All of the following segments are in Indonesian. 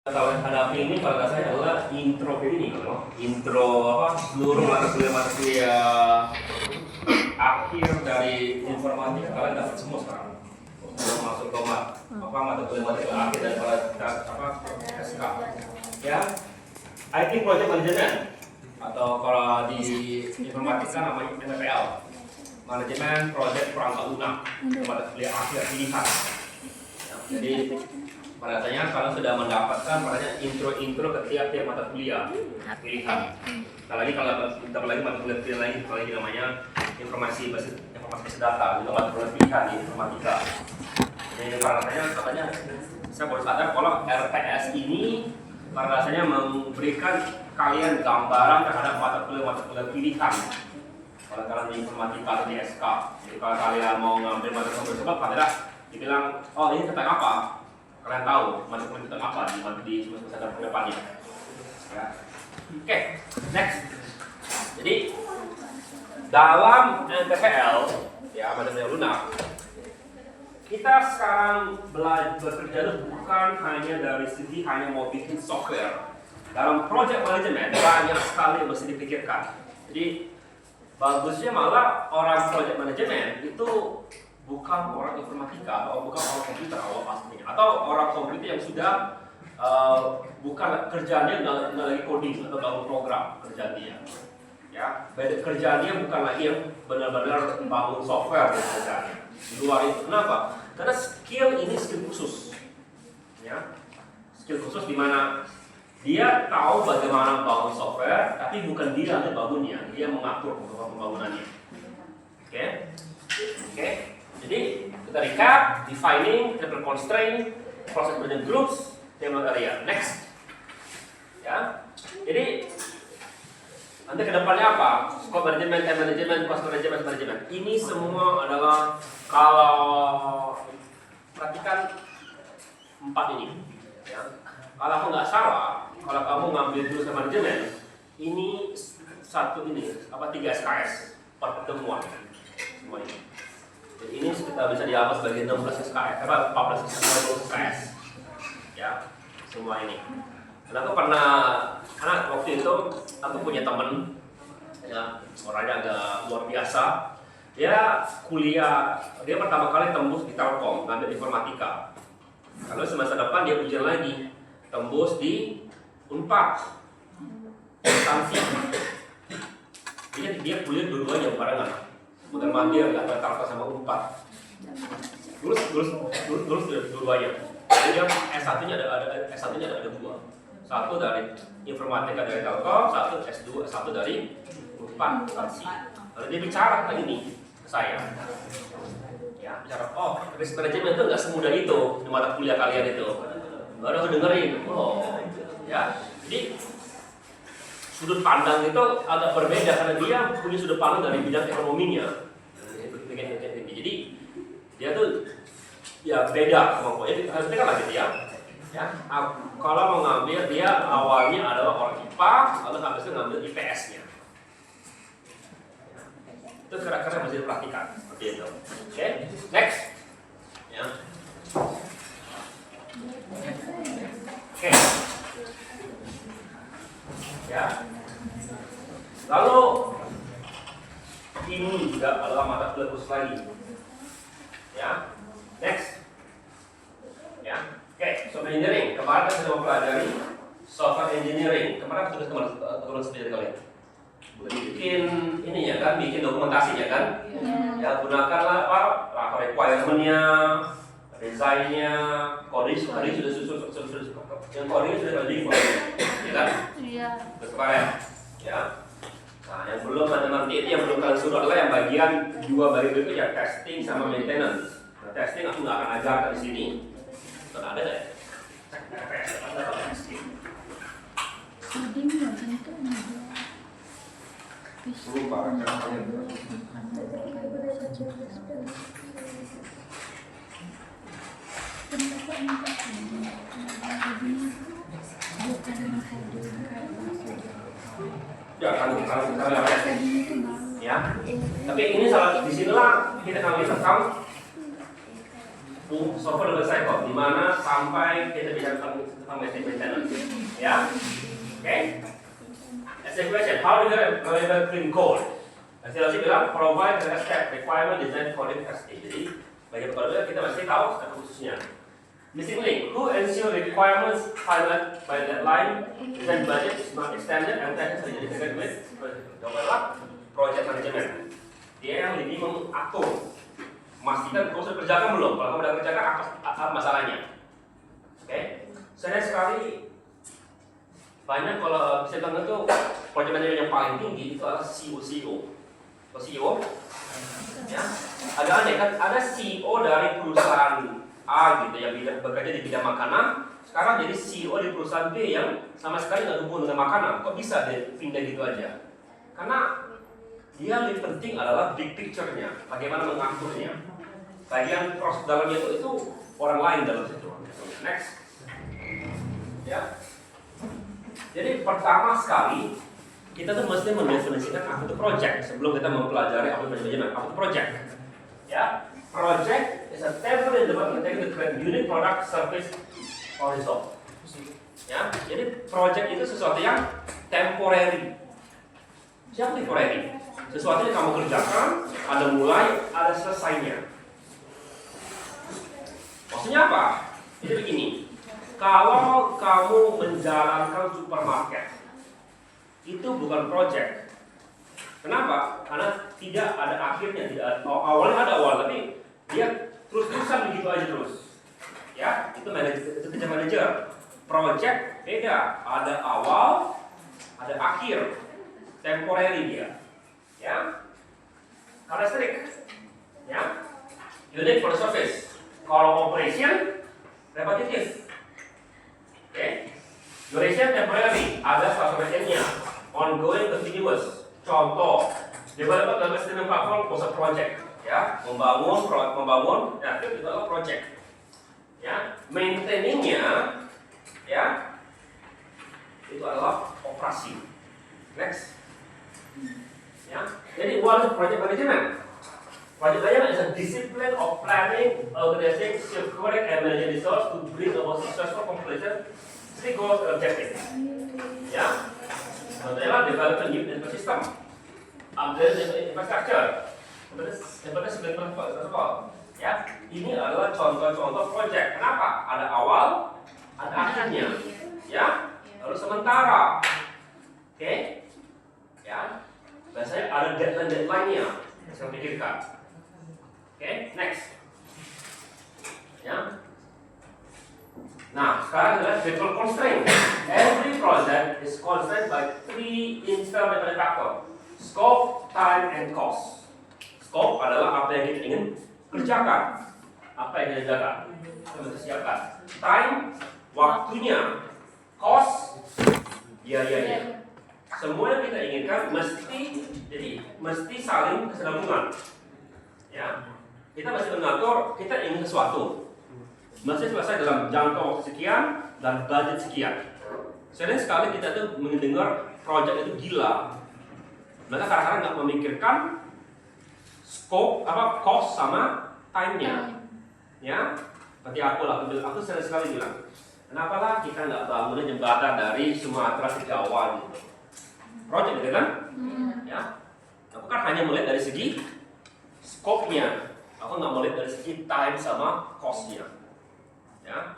Kalau hadapi ini pada dasarnya adalah intro ini kalau intro seluruh mata kuliah akhir dari informatika kalian dapat semua sekarang. Belum masuk ke mata kuliah akhir daripada SK. Ya, IT Project Management atau kalau di informatika namanya MPL, Manajemen Project Perangkat Lunak, mata kuliah akhir pilihan. Ya, jadi pada dasarnya kalian sudah mendapatkan intro ke tiap mata kuliah pilihan. Apalagi kalau kita lagi mata kuliah pilihan lain, apalagi namanya informasi basis data, itu mata kuliah pilihan di informatika. Jadi pada dasarnya katanya saya baru sadar kalau RTS ini pada dasarnya memberikan kalian gambaran terhadap mata kuliah pilihan. Kalau kalian di informatika atau di SK, jadi kalau kalian mau ngambil mata kuliah tersebut, kalian dibilang, oh ini tentang apa? Kalian tahu mata kuliah tentang apa di semester ke depannya. Ya. Oke, next. Jadi dalam MTPL, ya mata kuliah lunak, kita sekarang bekerja bukan hanya dari segi hanya mau bikin software. Dalam project management banyak sekali yang mesti dipikirkan. Jadi bagusnya malah orang project management itu bukan orang informatika atau bukan orang komputer awal pastinya, atau orang komputer yang sudah bukan kerjanya nggak lagi coding atau bangun program kerjaan dia. Ya, kerjaan dia bukan lagi yang benar-benar bangun software kerjaannya. Di luar itu, kenapa? Karena skill ini skill khusus. Ya, skill khusus di mana dia tahu bagaimana bangun software, tapi bukan dia yang bangunnya, dia mengatur pembangunannya. Oke. Jadi kita recap, defining, triple constraint, process management groups, tema area. Next. Ya. Jadi nanti kedepannya apa? Scope management, time management, cost management. Ini semua adalah kalau perhatikan 4 ini. Ya. Kalau aku nggak salah, kalau kamu ngambil jurusan manajemen, ini 3 SKS per pertemuan semua ini. Jadi ini kita bisa dianggap sebagai 16 SKS, 14 SKS, ya semua ini. Dan aku karena waktu itu aku punya teman, ya orangnya agak luar biasa. Dia kuliah, dia pertama kali tembus di Telkom, ngambil informatika. Lalu semester depan dia ujian lagi, tembus di Unpad, instansi. Dia kuliah dua-duanya barengan. Bukan mandir, nggak tertarikkan sama Unpad. Lulus dua-duanya. Jadi dia S1-nya ada 2. Satu dari informatika dari Telkom, satu dari Unpad instansi. Lalu dia bicara kali ini ke saya. Ya, bicara, risk management itu nggak semudah itu di mata kuliah kalian itu. Baru aku dengerin, ya. Jadi sudut pandang itu agak berbeda karena dia punya sudut pandang dari bidang ekonominya. Jadi dia tuh ya beda kemampuannya. Harusnya kan lagi dia. Ya, kalau mau ngambil dia awalnya adalah orang IPA, lalu habisnya ngambil IPS-nya. Itu kira-kira mesti diperhatikan seperti itu. Oke, next. Ya. Oke. Ya. Lalu ini juga adalah mata kuliah khusus lagi. Ya. Next. Ya. Oke, software engineering. Kemarin kita sudah mempelajari software engineering. Kemarin tugas teman sendiri kalian. Bikin ini ya kan, bikin dokumentasinya kan. Ya, gunakanlah requirement-nya, desainnya, coding sudah yang coding sudah di ya kan? Iya. Terus kemarin, ya. Nah, yang belum nanti yang belum kalian suruh adalah yang bagian 2 bagian itu ya testing sama maintenance. Nah, testing aku nggak akan ajarkan di sini. Karena ada ya. Testing. Lupa kan? Ya kan ya. Tapi ini salah di sinilah kita akan lihat tentang software development cycle, di mana sampai kita bicara tentang maintenance. Ya, oke. As a question, how do you available clean code? Hasil bilang provide the step requirement design coding testing. Jadi bagi pekerja kita mesti tahu step khususnya. Missing link, who ensure requirements highlighted by deadline, design budget is not extended and that is integrated with project management. Dia yang lebih mengatur, memastikan kamu sudah kerjakan belum. Kalau kamu sudah kerjakan apa masalahnya? Oke, sering sekali banyak kalau bisa bilang itu project manager yang paling tinggi itu adalah CEO. CEO, ya, agak aneh kan? Ada CEO dari perusahaan A gitu yang bekerja di bidang makanan, sekarang jadi CEO di perusahaan B yang sama sekali nggak hubungan dengan makanan. Kok bisa deh pindah gitu aja? Karena dia lebih penting adalah big picture-nya, bagaimana mengaturnya. Bagian proses dalamnya itu orang lain dalam situ. Next, ya. Jadi pertama sekali kita tuh mesti mendefinisikan apa itu project sebelum kita mempelajari apa itu manajemen. Apa itu project? Ya, project is a temporary development to create unique product, service, or result. Ya, jadi project itu sesuatu yang temporary. Siapa temporary? Sesuatu yang kamu kerjakan, ada mulai, ada selesainya. Maksudnya apa? Jadi begini, kalau kamu menjalankan supermarket, itu bukan project. Kenapa? Karena tidak ada akhirnya, tidak ada, awalnya ada awal, tapi dia terus-terusan begitu aja terus. Ya, itu kerja manajer. Project beda, ada awal, ada akhir, temporary dia. Ya, kalau listrik, ya, unit for service. Kalau operation, repetitif. Oke, duration temporary, ada transformation-nya, ongoing continuous. Contoh, development dalam sistem platform was a project, ya, membangun, ya, itu adalah project. Ya, maintaining-nya, ya, itu adalah operasi. Next, ya, jadi what is project management? Project management is a discipline of planning, organizing, securing, and managing resources to bring about successful completion three goals and objectives. Ya, contohnya development new system, upgrade infrastructure, seperti sebagai protokol. Ya, ini adalah contoh-contoh project. Kenapa? Ada awal, ada akhirnya. Ya, lalu sementara. Oke, ya, biasanya ada deadline-nya. Saya pikirkan. Oke, next. Ya. Nah, sekarang adalah virtual constraint. Every project is constrained by three instrumental factor: scope, time, and cost. Scope adalah apa yang kita ingin kerjakan, apa yang kita jaga, kita siapkan. Time, waktunya. Cost, biayanya. Semua yang kita inginkan mesti saling kesinambungan. Ya. Kita mesti mengatur, kita ingin sesuatu mesti selesai dalam jangka waktu sekian dan budget sekian. Sering sekali kita tuh mendengar project itu gila. Mereka kadang-kadang nggak memikirkan scope, cost sama time-nya. Ya, seperti aku sering sekali bilang, kenapa lah kita nggak bangun jembatan dari Sumatera ke Jawa gitu. Project gitu kan? Ya, aku kan hanya melihat dari segi scope-nya. Aku nggak melihat dari segi time sama cost-nya. Ya.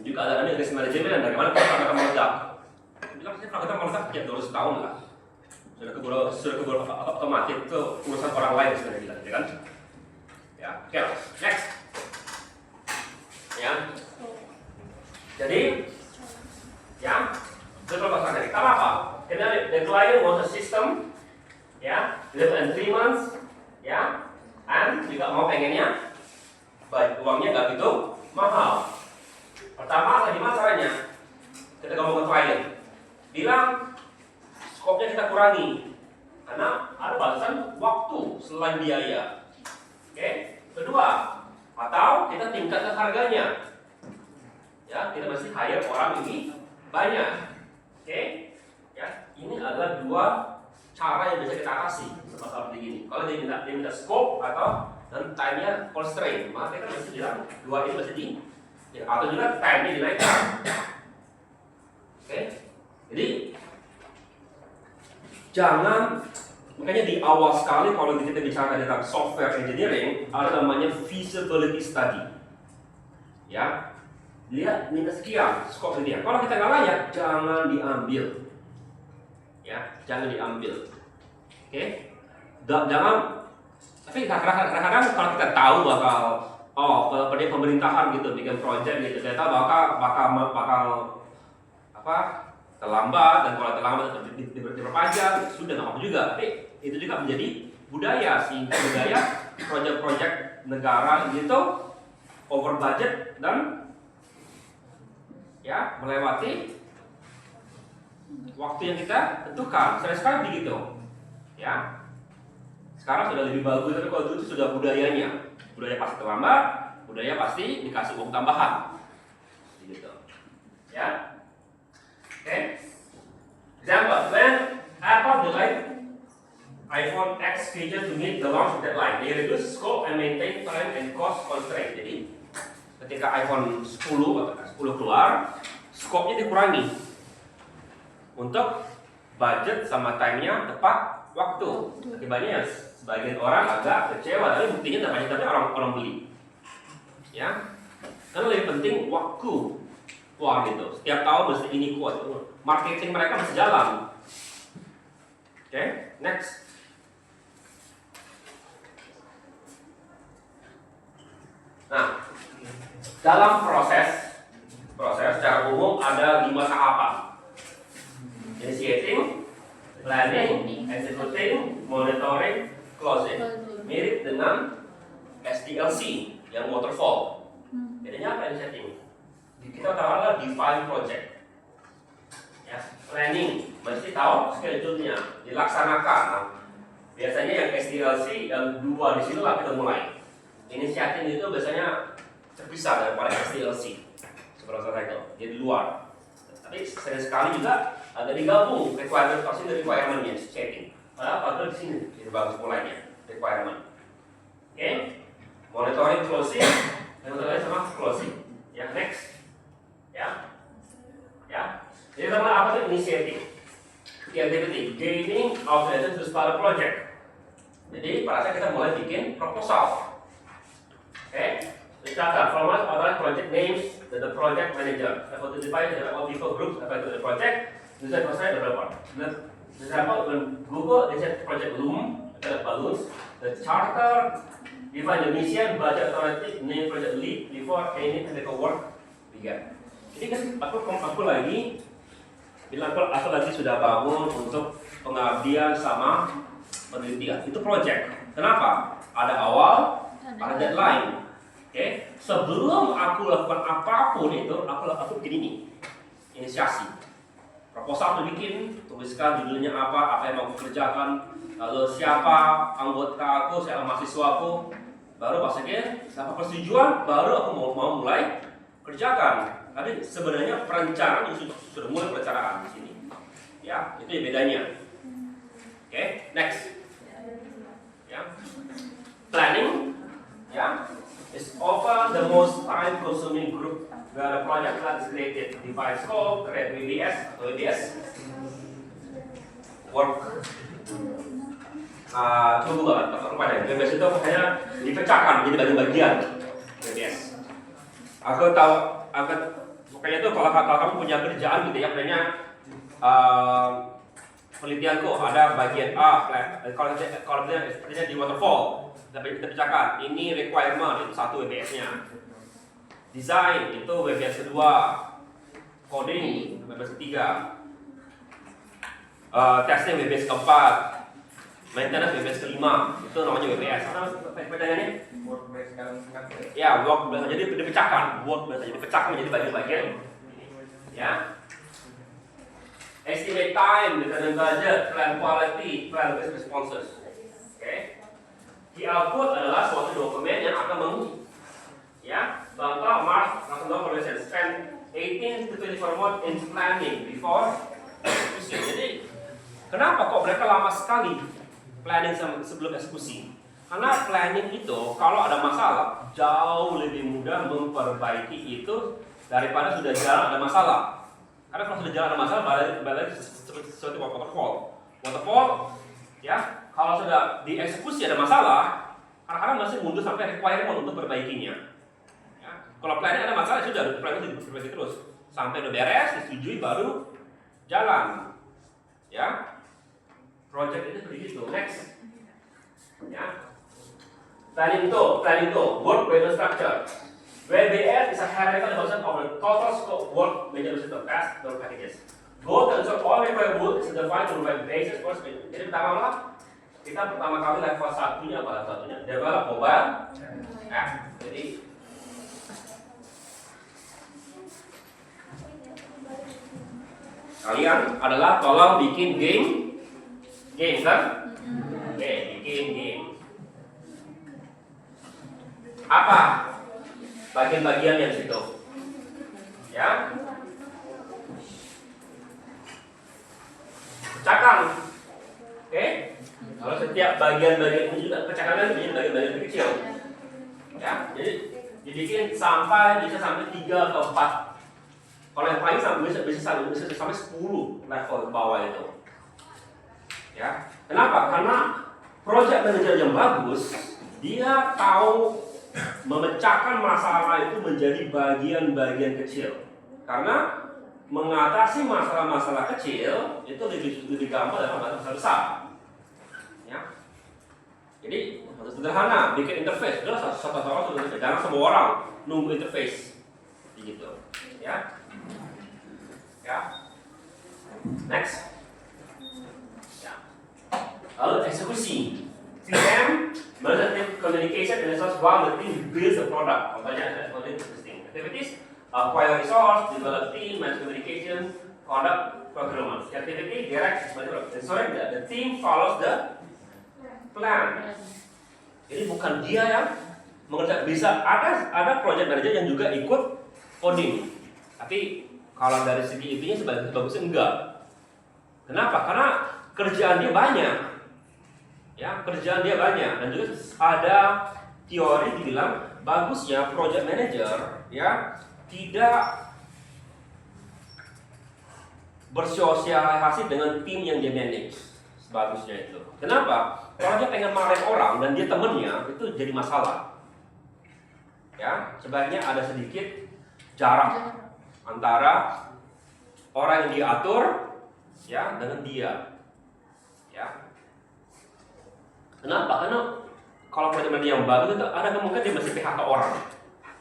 Juga ada risk management, bagaimana kita akan meledak. Bilang kita meledak sejak 200 tahun lah. Sudah keburu otomatis itu urusan orang lain sudah bilang, ya kan? Ya, oke, next. Ya. Jadi, ya, betul pasangan. Kita apa? Kita the client wants a system, ya, within 3 months, ya. And juga mau pengennya baik uangnya nggak gitu mahal. Pertama, gimana caranya? Kita ngomong ke klien, bilang skopnya kita kurangi karena ada batasan waktu selain biaya. Oke. Kedua, atau kita tingkatkan harganya. Ya, kita mesti hire orang ini banyak. Oke. Ya, ini adalah dua cara yang bisa kita atasi seperti ini. Kalau dia minta scope atau dan time-nya constraint, maka kita mesti bilang dua ini mesti atau juga time-nya dinaikkan. makanya di awal sekali kalau kita bicara tentang software engineering ada namanya feasibility study. Ya, lihat minta sekian skop dia. Kalau kita nggak layak, jangan diambil. Ya, jangan diambil. Oke, jangan. Tapi kadang-kadang kalau kita tahu bakal kalau pemerintahan gitu bikin project gitu, ternyata bakal terlambat, dan kalau terlambat diperpanjang sudah nggak apa juga. Tapi itu juga menjadi budaya, sehingga budaya proyek-proyek negara gitu over budget dan ya melewati waktu yang kita tentukan. Sering sekali begitu. Ya. Sekarang sudah lebih bagus, tapi kalau dulu itu sudah budayanya. Budaya pasti terlambat, budaya pasti dikasih uang tambahan. Gitu. Ya. Okay. Example, when Apple delayed iPhone X feature to meet the launch deadline, they reduce scope and maintain time and cost constraint. Jadi, ketika iPhone 10 atau 10 keluar, scope-nya dikurangi untuk budget sama time-nya tepat waktu. Akibatnya sebagian orang agak kecewa, tapi buktinya tapi orang beli. Ya, karena lebih penting waktu. Wah gitu, setiap tahun mesti ini kuat. Marketing mereka masih jalan. Oke, next. Nah, dalam proses secara umum ada 5 tahapan: initiating, planning, executing, monitoring, closing. Mirip dengan SDLC yang waterfall. Bedanya apa initiating? Kita taruhlah define project. Ya, planning, mesti tahu schedule-nya, dilaksanakan. Nah, biasanya yang SDLC yang 2 di sini lah kita mulai. Inisiatif itu biasanya terpisah daripada SDLC. Seperti itu, jadi luar. Tapi sering sekali juga ada digabung requirement pasti dari requirement-nya setting. Padahal di sini jadi bagus mulainya requirement. Oke, monitoring closing, monitoring sama closing. Ya, next. Ya. Jadi sama apa itu initiative? Activity, gaining authorization to start a project. Jadi pada saat kita mulai bikin proposal. Oke, dicatat format adalah project names dan the project manager. Identify the people groups affected to the project. User percent developer. Example, when Google they set project Loom, balloons, the charter, define the mission, budget authority, name project lead before any technical work began. Jadi kan aku lagi bilang aku lagi sudah bangun untuk pengabdian sama penelitian. Itu project. Kenapa? Ada awal, ada deadline. Oke, sebelum aku lakukan apapun itu, aku bikin ini, inisiasi. Proposal aku bikin, tuliskan judulnya apa yang mau aku kerjakan, lalu siapa anggota aku, siapa mahasiswaku, baru pasnya siapa persetujuan, baru aku mau mulai kerjakan. Tapi sebenarnya perencanaan sudah mulai perencanaan di sini. Ya, itu bedanya. Oke, next. Ya, planning. Ya. Is often the most time-consuming group where the project plan is created. Define scope, create WBS atau WBS. Work. Tunggu pada WBS itu hanya dipecahkan menjadi bagian-bagian. WBS. Aku tahu, pokoknya itu kalau kamu punya kerjaan gitu ya, makanya penelitianku ada bagian A, kalau sepertinya di waterfall. Kita pecahkan, ini requirement, itu 1 WBS-nya. Design, itu WBS kedua. Coding, WBS ketiga. Testing, WBS keempat. Maintenance, WBS kelima. Itu namanya WBS. Apa bedanya? Ya, work biasa jadi dipecahkan. Work biasa jadi dipecahkan menjadi bagian-bagian. Ya. Estimate time, determine budget, plan quality, plan responses. Oke. Di output adalah suatu dokumen yang akan contoh Mark Recommendation spend 18 to 24 months in planning before execution. Jadi kenapa kok mereka lama sekali planning sebelum eksekusi? Karena planning itu kalau ada masalah jauh lebih mudah memperbaiki itu daripada sudah jalan ada masalah. Karena kalau sudah jalan ada masalah balik seperti waterfall. Waterfall, ya, kalau sudah dieksekusi ada masalah, kadang-kadang masih mundur sampai requirement untuk perbaikinya. Ya. Kalau planning ada masalah, sudah plan itu diperbaiki terus sampai udah beres, disetujui baru jalan. Ya, project itu begitu. Next, ya, planning to work plan structure. WBS is a hierarchical evaluation of the total scope work major system task or packages. Goal to ensure all required work is defined to provide basis for spending. Jadi kita pertama kali level satunya apa level satunya? Develop mobile app. Jadi kalian adalah tolong bikin game kan? Oke, bikin game. Apa bagian-bagian yang situ? Ya. Pecahkan. Oke? Kalau setiap bagian-bagian ini juga pecahkan menjadi bagian-bagian kecil. Ya, jadi dibikin sampai bisa sampai 3 atau 4. Kalau yang paling sampai bisa sampai 10 level ke bawah itu. Ya. Kenapa? Karena project manager yang bagus, dia tahu memecahkan masalah itu menjadi bagian-bagian kecil. Karena mengatasi masalah-masalah kecil itu lebih gampang daripada masalah besar. Ya. Jadi sederhana, bikin interface. Sudah satu orang sudah. Jangan semua orang nunggu interface. Begitu. Ya. Ya. Next. Ya. Lalu eksekusi. TM, Management Communication and Resource while the team builds the product. Contohnya ada interesting activities. Acquire resource, develop team, manage communication, conduct procurement. Activity, direct, ensuring that the team follows the plan. Jadi bukan dia yang mengerjakan. Bisa ada project manager yang juga ikut coding. Tapi kalau dari segi intinya sebagusnya enggak. Kenapa? Karena kerjaan dia banyak. Ya, kerjaan dia banyak dan juga ada teori dibilang bagusnya project manager ya tidak bersosialisasi dengan tim yang dia manage. Sebagusnya itu. Kenapa? Kalau dia pengen marahin orang dan dia temennya itu jadi masalah. Ya, sebaiknya ada sedikit jarak antara orang yang diatur ya dengan dia. Ya. Kenapa? Karena kalau project manager yang bagus itu ada kemungkinan dia masih PHK orang.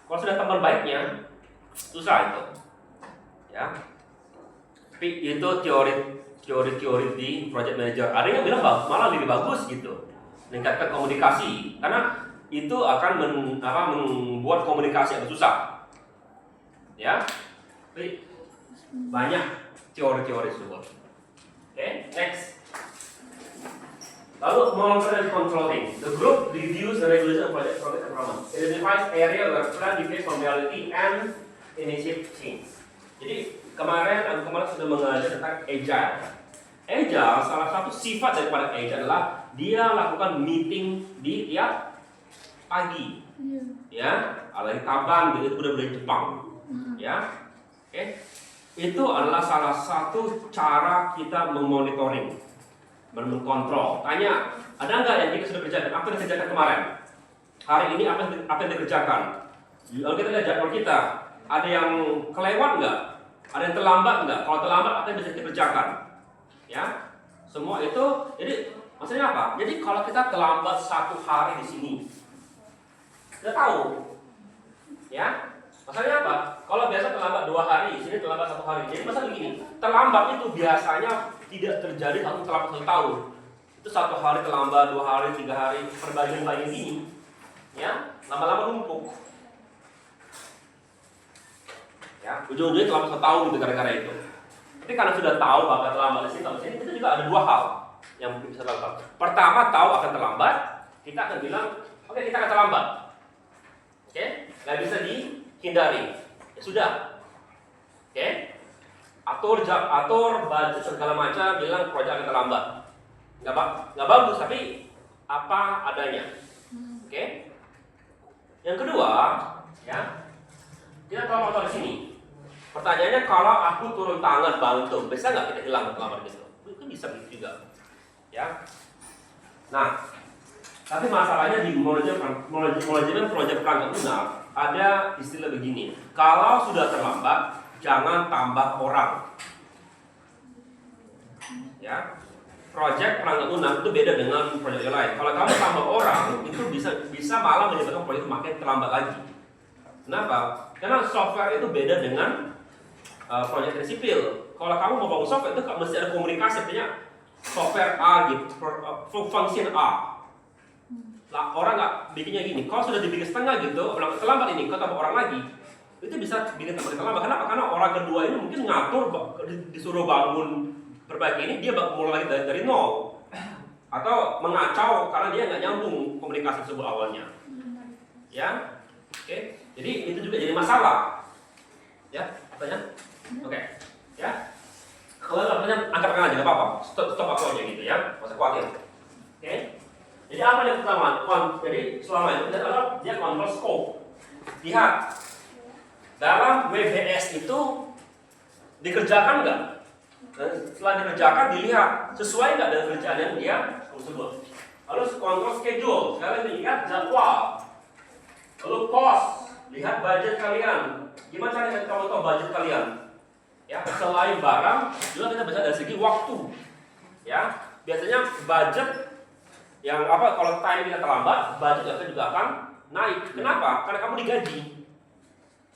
Kalau sudah teman baiknya susah itu. Ya. Tapi itu teori di project manager. Ada yang bilang malah lebih bagus gitu. Meningkatkan komunikasi karena itu akan membuat komunikasi yang susah. Ya. Tapi banyak teori-teori tersebut. Oke, next. Lalu monitoring and controlling. The group reviews the regulation of project performance. It identifies area where plan deviates from reality and initiate change. Jadi kemarin sudah mengajar tentang agile. Agile, salah satu sifat daripada agile adalah dia lakukan meeting di tiap pagi. Ya, alih kaban gitu udah Jepang. Ya. Oke. Itu adalah salah satu cara kita memonitoring, mengkontrol. Tanya, ada nggak yang kita sudah kerjakan? Apa yang dikerjakan kemarin? Hari ini apa yang dikerjakan? Lalu kita lihat jadwal kita. Ada yang kelewat nggak? Ada yang terlambat nggak? Kalau terlambat, apa yang bisa kita kerjakan? Ya, semua itu. Jadi maksudnya apa? Jadi kalau kita terlambat 1 hari di sini, kita tahu, ya. Masalahnya apa? Kalau biasa terlambat 2 hari, di sini terlambat 1 hari. Jadi masalah begini, terlambat itu biasanya tidak terjadi terlambat 1 tahun. Itu 1 hari terlambat, 2 hari, 3 hari, perbagian ini, ya, lama-lama numpuk. Ya, ujung-ujungnya terlambat 1 tahun gitu gara-gara itu. Tapi karena sudah tahu bakal terlambat di sini, kita juga ada 2 hal yang bisa lakukan. Pertama, tahu akan terlambat, kita akan bilang, oke, kita akan terlambat. Oke, nggak bisa dihindari. Ya sudah. Oke. Atur budget segala macam, bilang proyek akan terlambat. Nggak bagus, tapi apa adanya. Oke. Yang kedua, ya, kita tahu motor di sini. Pertanyaannya, kalau aku turun tangan bantu, bisa nggak kita hilang terlambat gitu? Itu bisa juga. Ya. Nah, tapi masalahnya di manajemen proyek perangkat lunak ada istilah begini. Kalau sudah terlambat, jangan tambah orang. Ya. Proyek perangkat lunak itu beda dengan proyek lain. Kalau kamu tambah orang, itu bisa malah menyebabkan proyek makin terlambat lagi. Kenapa? Karena software itu beda dengan proyek sipil. Kalau kamu mau bangun software itu mesti ada komunikasi, artinya software A gitu, function A. Lah, orang nggak bikinnya gini. Kalau sudah dibikin setengah gitu, terlambat ini, kalau tambah orang lagi, itu bisa bikin tambah terlambat. Kenapa? Karena orang kedua ini mungkin ngatur, disuruh bangun perbaiki ini, dia mulai lagi dari nol, atau mengacau karena dia nggak nyambung komunikasi tersebut awalnya. Ya, oke. Jadi itu juga jadi masalah. Ya, pertanyaan? Oke. Ya. Kalau nggak pertanyaan, angkat aja, nggak apa-apa. Stop aku aja gitu ya, nggak usah khawatir. Oke. Jadi apa yang pertama? Jadi selama itu dia kontrol scope. Lihat, dalam WBS itu dikerjakan nggak? Dan setelah dikerjakan dilihat sesuai nggak dengan kerjaan yang dia tersebut. Lalu kontrol schedule, sekalian dilihat jadwal. Lalu cost, lihat budget kalian. Gimana caranya kamu tahu budget kalian? Ya, selain barang, juga kita bisa dari segi waktu. Ya, biasanya budget yang apa kalau time kita terlambat, budget juga akan naik. Kenapa? Karena kamu digaji.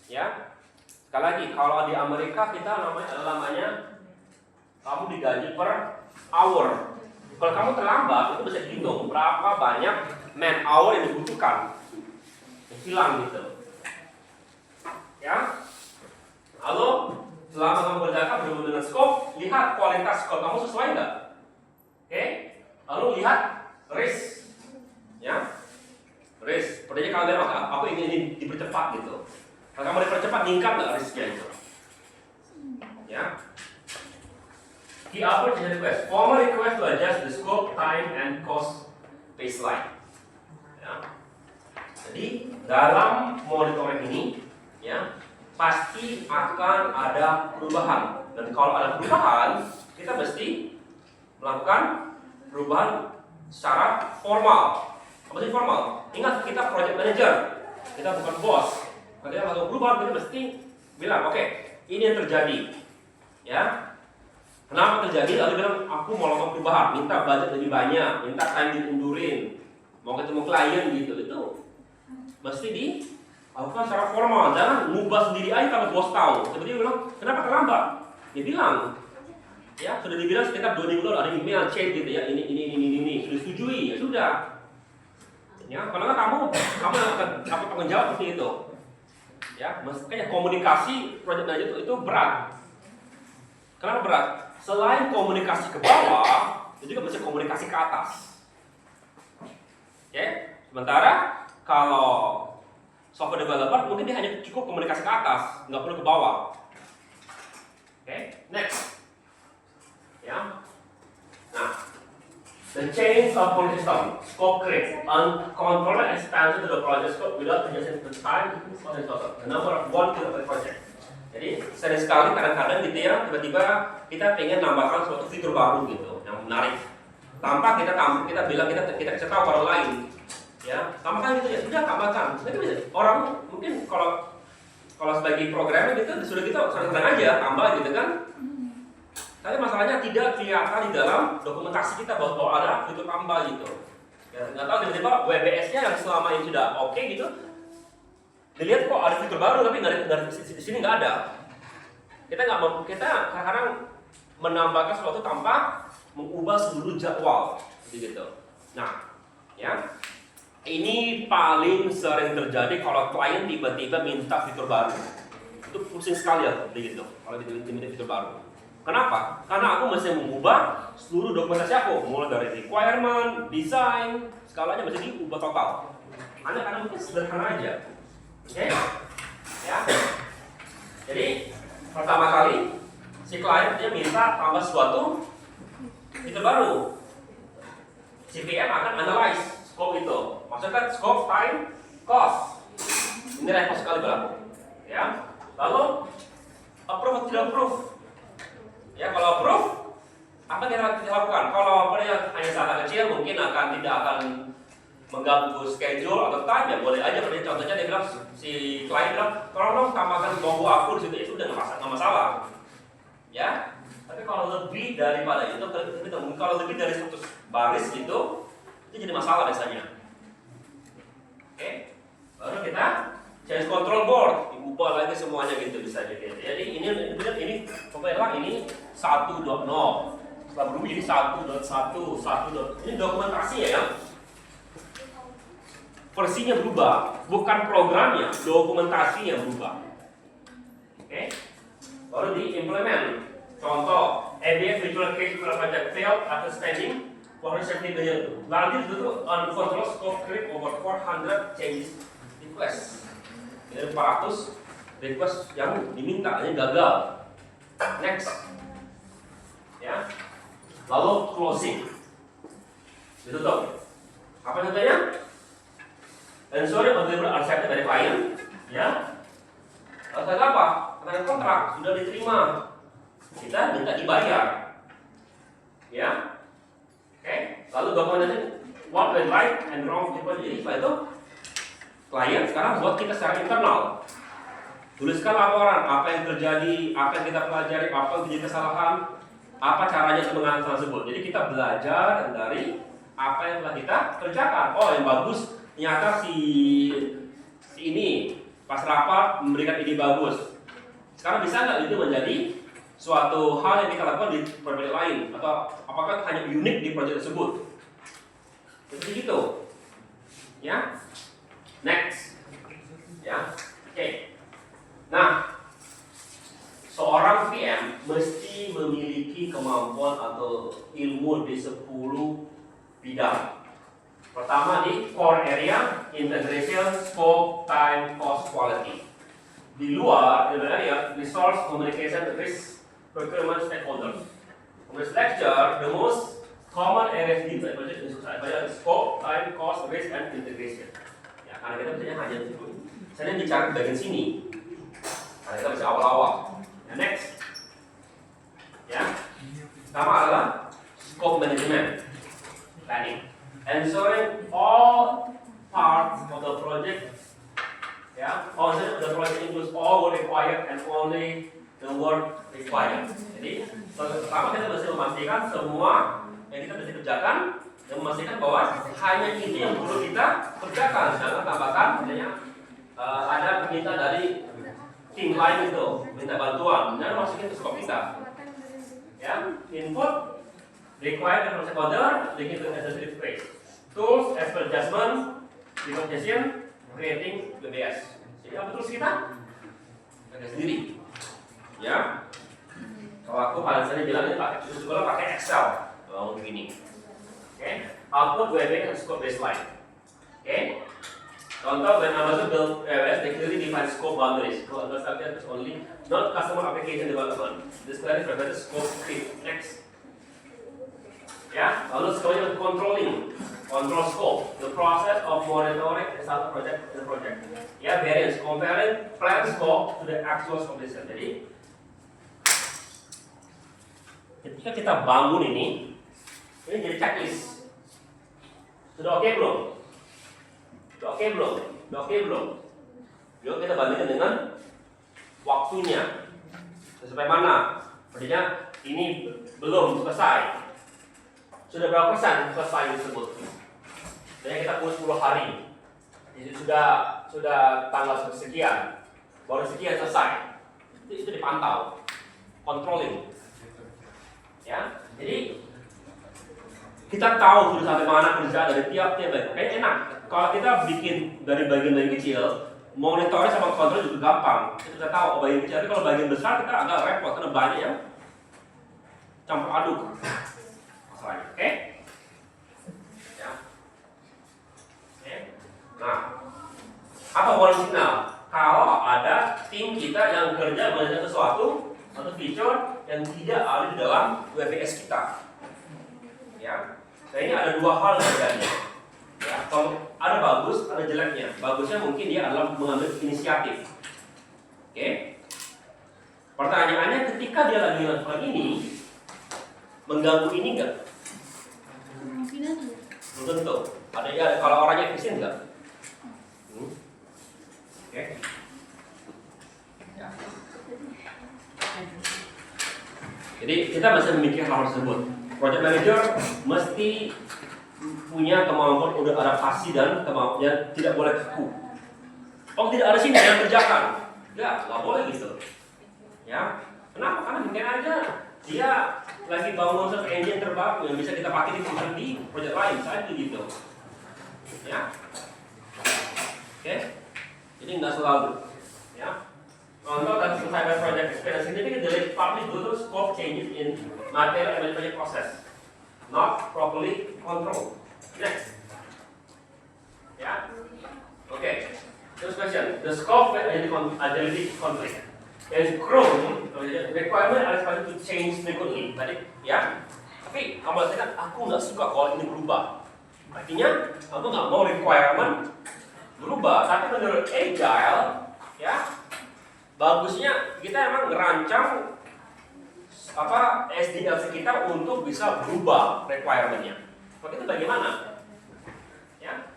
Ya, sekali lagi kalau di Amerika kita namanya kamu digaji per hour. Kalau kamu terlambat itu bisa dihitung berapa banyak man hour yang dibutuhkan. Hilang gitu. Ya. Lalu selama kamu kerjakan berhubung dengan scope, lihat kualitas scope kamu sesuai nggak? Oke. Lalu lihat risk. Ya. Risk. Sepertinya kalau bilang aku ingin ini dipercepat gitu. Kalau kamu dipercepat, meningkat nggak risknya itu? Ya. The average request. Formal request to adjust the scope, time, and cost baseline. Ya. Jadi dalam monitoring ini, ya pasti akan ada perubahan. Dan kalau ada perubahan, kita mesti melakukan perubahan secara formal. Apa sih formal? Ingat kita project manager, kita bukan bos. Kalau kita melakukan perubahan, kita mesti bilang, oke, ini yang terjadi. Ya. Kenapa terjadi? Lalu bilang, aku mau lakukan perubahan, minta budget lebih banyak, minta time diundurin, mau ketemu klien gitu, itu mesti dilakukan secara formal. Jangan ngubah sendiri aja kalau bos tahu. Seperti dia bilang, kenapa terlambat? Dia bilang, ya sudah dibilang sekitar 2 minggu lalu ada email chat gitu ya, ini sudah setujui, ya sudah. Ya, kalau nggak kamu akan tanggung jawab seperti itu. Ya, makanya komunikasi project manager itu berat. Kenapa berat? Selain komunikasi ke bawah, itu juga mesti komunikasi ke atas. Oke? Sementara kalau software developer mungkin dia hanya cukup komunikasi ke atas, nggak perlu ke bawah. Oke? Next. Ya. Nah, the change of project system, scope creep, uncontrolled expansion to the project scope without adjusting the time, the number of one to the project. Jadi sering sekali kadang-kadang gitu ya, tiba-tiba kita pengen nambahkan suatu fitur baru gitu, yang menarik. Tanpa kita bilang kita kasih tahu orang lain, ya, tambahkan gitu ya, sudah tambahkan. Itu bisa. Orang mungkin kalau sebagai programmer gitu, sudah kita senang aja tambah gitu kan. Tapi masalahnya tidak kelihatan di dalam dokumentasi kita bahwa ada fitur tambah gitu. Ya, nggak tahu tiba-tiba WBS-nya yang selama ini sudah oke gitu. Dilihat kok ada fitur baru tapi dari sini nggak ada. Kita kadang-kadang menambahkan sesuatu tanpa mengubah seluruh jadwal, gitu. Nah, ya ini paling sering terjadi kalau klien tiba-tiba minta fitur baru. Itu pusing sekali ya, begitu. Kalau diminta fitur baru. Kenapa? Karena aku mesti mengubah seluruh dokumentasi aku, mulai dari requirement, design, skalanya mesti diubah total. Karena mungkin sederhana aja. Oke, ya. Jadi pertama kali si klien dia minta tambah sesuatu fitur baru. CPM akan analyze scope itu. Maksudnya scope, time, cost. Ini repot sekali berlaku. Ya. Lalu approve atau tidak approve? Ya, kalau approve, apa yang harus dilakukan? Kalau hanya mengganggu schedule atau time ya boleh aja. Contohnya dia bilang, si klien bilang, tolong dong tambahkan logo aku di situ, itu udah nggak masalah, ya. Tapi kalau lebih daripada itu, kalau lebih dari 100 baris gitu, itu jadi masalah biasanya. Oke, baru kita change control board, diubah lagi semuanya gitu bisa jadi. Jadi ini pokoknya ini 1.0. Setelah berubah jadi 1.1, ini dokumentasi ya. Versinya berubah, bukan programnya, dokumentasinya berubah. Oke, baru di-implement. Contoh, ABS Visual Case Project failed after spending 470 million. Lanjut itu uncontrolled scope creep over 400 changes request. Dari 400 request yang diminta, ini gagal. Next, ya. Lalu closing, ditutup. Apa contohnya? Ensuring available accepted dari klien, ya. Lalu apa? Karena kontrak sudah diterima, kita minta dibayar, ya. Oke. Lalu dokumentasi what went right and wrong people. Jadi setelah itu klien sekarang buat kita secara internal. Tuliskan laporan apa yang terjadi, apa yang kita pelajari, apa yang menjadi kesalahan, apa caranya untuk mengatasi tersebut. Jadi kita belajar dari apa yang telah kita kerjakan. Oh, yang bagus ternyata si ini pas rapat memberikan ide bagus. Sekarang bisa nggak itu menjadi suatu hal yang kita lakukan di proyek lain, atau apakah hanya unik di proyek tersebut? Seperti itu, ya. Next, ya. Oke. Nah, seorang PM mesti memiliki kemampuan atau ilmu di 10 bidang. Pertama di core area, integration, scope, time, cost, quality. Di luar area, resource, communication, risk, procurement, stakeholders. In this lecture, the most common areas in the project is scope, time, cost, risk, and integration. Ya, karena kita biasanya hanya itu. Saya bicara bagian sini. Karena kita bisa awal-awal. Next, ya, pertama adalah scope management planning, ensuring all parts of the project, ya, also the project includes all work required and only the work required. Jadi, pertama kita mesti memastikan semua yang kita mesti kerjakan dan memastikan bahwa hanya itu yang perlu kita kerjakan. Jangan tambahkan, misalnya ada permintaan dari tim lain itu minta bantuan, dan masukin ke scope kita. Ya, input required from stakeholder, linking to necessary phase. Tools, expert judgment, negotiation, creating BBS. Jadi apa tools kita? Kita sendiri. Ya. Kalau aku paling sering bilang ini pakai sekolah pakai Excel. Kalau begini. Oke. Output WP dan scope baseline. Oke. Contoh, when Amazon build AWS, they clearly define scope boundaries. So, understand is only not customer application development. This clearly represents scope creep. Next. Ya, lalu selanjutnya controlling, control scope, the process of monitoring the satu project in the project. Ya, variance, comparing plan scope to the actual scope decision. Jadi, ketika kita bangun ini jadi checklist. Sudah oke belum? Udah oke belum? Udah oke belum? Yuk kita bandingkan dengan waktunya. Sampai mana? Artinya ini belum selesai. Sudah berapa persen selesai tersebut? Jadi kita punya 10 hari. Jadi sudah tanggal sekian, baru sekian selesai. Itu dipantau, controlling. Ya, jadi kita tahu sudah sampai mana kerja dari tiap-tiap bagian. Kayak enak. Kalau kita bikin dari bagian-bagian kecil, monitornya sama kontrol juga gampang. Kita tahu bagian kecil, tapi kalau bagian besar kita agak repot karena banyak yang campur aduk masalahnya. Oke? Ya. Oke. Nah, apa warning signal? Kalau ada tim kita yang kerja mengerjakan sesuatu atau feature yang tidak ada di dalam WPS kita. Ya. Nah, ini ada dua hal sebenarnya. Ya, kalau ada bagus, ada jeleknya. Bagusnya mungkin dia adalah mengambil inisiatif. Oke? Pertanyaannya, ketika dia lagi melakukan ini, mengganggu ini enggak? Mungkin aja. Belum tentu. Ada ya, kalau orangnya efisien nggak? Oke. Ya. Jadi kita masih memikirkan hal tersebut. Project manager mesti punya kemampuan udah adaptasi dan kemampuan tidak boleh kaku. Oh tidak ada sini yang kerjakan, ya nggak boleh gitu. Ya, kenapa? Karena mungkin aja dia lagi bangun satu engine terbaru yang bisa kita pakai di project lain, saya gitu. Ya, oke. Jadi nggak selalu. Ya. Contoh dari cyber project experience ini delay publish due to scope changes in material and manufacturing process, not properly controlled. Next. Ya. Oke. First question. The scope and agility conflict. In Scrum, requirement are expected to change frequently. Tadi, ya. Tapi kamu katakan aku nggak suka kalau ini berubah. Artinya aku nggak mau requirement berubah. Tapi menurut Agile, ya. Bagusnya kita emang ngerancang SDLC kita untuk bisa berubah requirement-nya. Kalau itu bagaimana? Ya.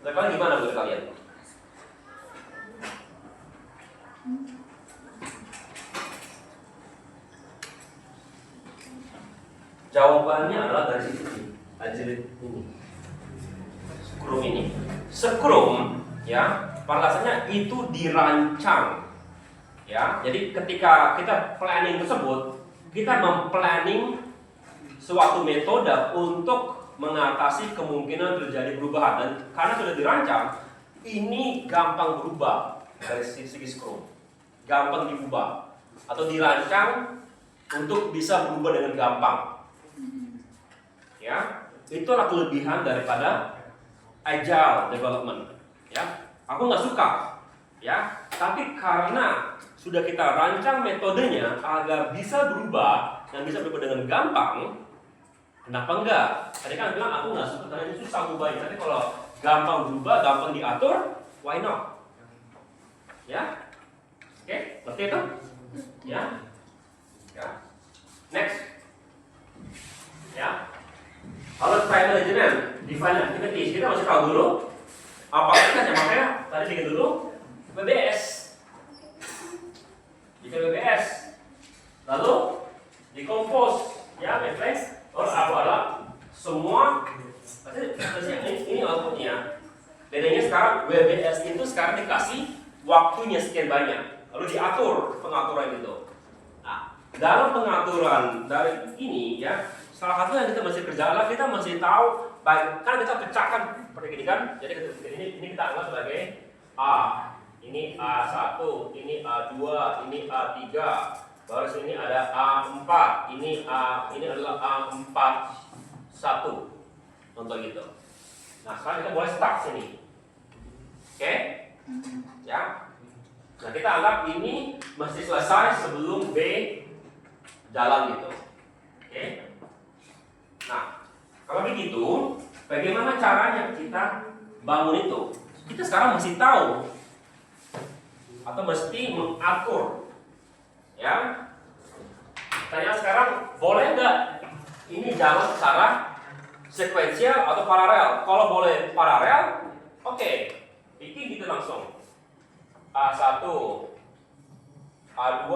Kalian gimana menurut kalian? Jawabannya adalah dari sisi agility ini. Scrum ini. Scrum ya, pada dasarnya itu dirancang. Ya, jadi ketika kita planning tersebut, kita memplanning suatu metode untuk mengatasi kemungkinan terjadi perubahan dan karena sudah dirancang, ini gampang berubah dari segi Scrum. Gampang diubah atau dirancang untuk bisa berubah dengan gampang. Ya, itulah kelebihan daripada Agile development. Ya, aku nggak suka, ya, tapi karena sudah kita rancang metodenya agar bisa berubah dan bisa berubah dengan gampang, kenapa enggak? Tadi kan bilang aku nggak suka karena ini susah berubahnya. Tapi kalau gampang berubah, gampang diatur, why not? Ya, oke, ngerti itu? Ya, ya. Next, ya. Kalau time management, define activities, kita masih tahu dulu apa kita makanya tadi bikin dulu BBS. Jika BBS, lalu decompose, ya, replace, apa adalah semua. Ini outputnya. Bedanya sekarang BBS itu sekarang dikasih waktunya sekian banyak, lalu diatur pengaturan itu. Nah, dalam pengaturan dari ini, ya. Salah satu yang kita masih kerja adalah kita masih tahu, kan kita pecahkan seperti ini kan. Jadi ini kita anggap sebagai A, ini A1, ini A2, ini A3, baru sini ada A4, ini adalah A41, contoh gitu. Nah sekarang kita boleh start sini, oke? Ya. Nah kita anggap ini mesti selesai sebelum B jalan gitu, oke? Nah, kalau begitu, bagaimana caranya kita bangun itu? Kita sekarang mesti tahu atau mesti mengatur, ya. Tanya sekarang, boleh nggak ini jalan secara sekuensial atau paralel? Kalau boleh paralel, oke, bikin gitu langsung. A1, A2,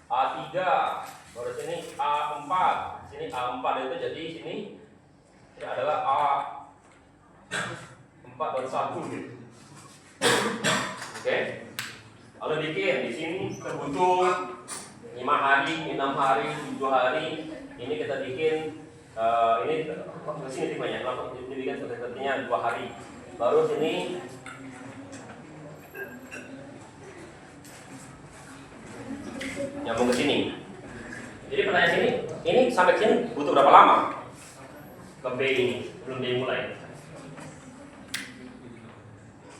A3, baru sini A4. Sini A4 itu jadi sini adalah A4 dan 1 gitu. Oke. Lalu bikin di sini terbutuh 5 hari, 6 hari, 7 hari. Ini kita bikin ini ke sini tipenya. Langsung dibikin sepertinya 2 hari. Baru sini nyambung ke sini. Jadi pertanyaan sini, ini sampai sini butuh berapa lama? Ke B ini, belum dimulai.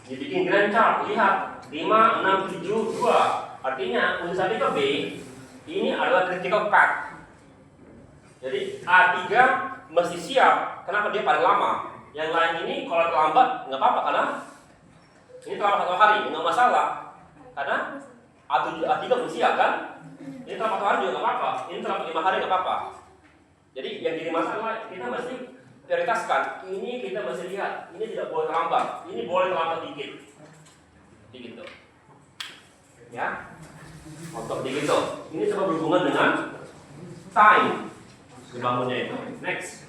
Dibikin grand chart, lihat 5, 6, 7, 2. Artinya untuk sampai ke B, ini adalah critical path. Jadi A3 mesti siap, kenapa dia paling lama? Yang lain ini kalau terlambat nggak apa-apa karena ini terlambat 1 hari, nggak masalah. Karena A3 belum siap kan? Ini terlambat 1 hari juga nggak apa-apa. Ini terlambat 5 hari nggak apa-apa. Jadi yang jadi masalah kita mesti prioritaskan. Ini kita masih lihat, ini tidak boleh terlambat. Ini boleh terlambat dikit. Dikit tuh. Ya. Untuk dikit tuh. Ini coba berhubungan dengan time dibangunnya itu. Next.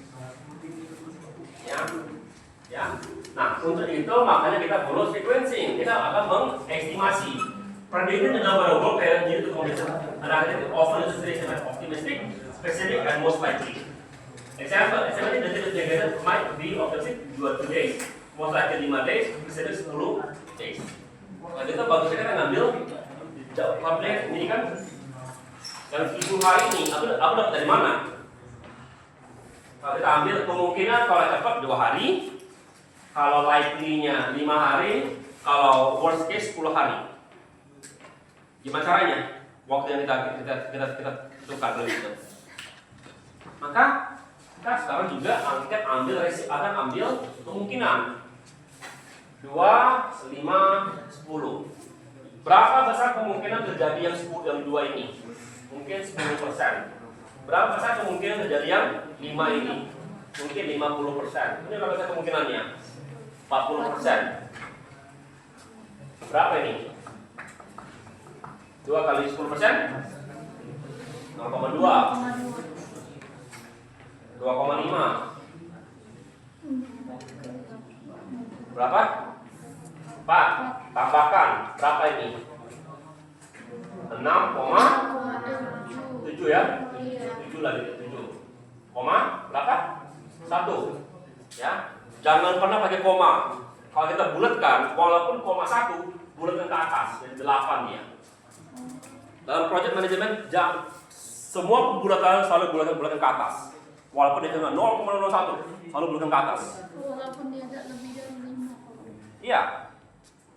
Ya. Ya. Nah, untuk itu makanya kita perlu sequencing. Kita akan mengestimasi. Predicting the number of work that need to complete. Analytic often is optimistic, specific, and most likely. Example, estimated the data might be optimistic 2 days, most likely 5 days, specific 10 days. Nah, itu bagusnya kan ngambil public ini kan yang 7 hari ini, aku dapat dari mana? Kalau kita ambil kemungkinan kalau cepat 2 hari, kalau likely-nya 5 hari, kalau worst case 10 hari. Gimana caranya? Waktu yang kita tukar dulu itu. Maka kita sekarang juga akan ambil kemungkinan 2, 5, 10. Berapa besar kemungkinan terjadi yang 2 ini? Mungkin 10%. Berapa besar kemungkinan terjadi yang 5 ini? Mungkin 50%. Ini berapa besar kemungkinannya? 40%. Berapa ini? 2 kali 10%? 0,2. 2,5. Berapa? 4. Tambahkan. Berapa ini? 6,7 ya? 7 lagi. 7. Koma? Berapa? 1. Ya. Jangan pernah pakai koma. Kalau kita bulatkan, walaupun koma 1, bulatkan ke atas. Jadi 8 ya. Dalam project management, semua pembulatan selalu bulatkan ke atas. Walaupun dia cuma 0,01, selalu bulatkan ke atas. Walaupun dia ada lebih dari 5. Iya.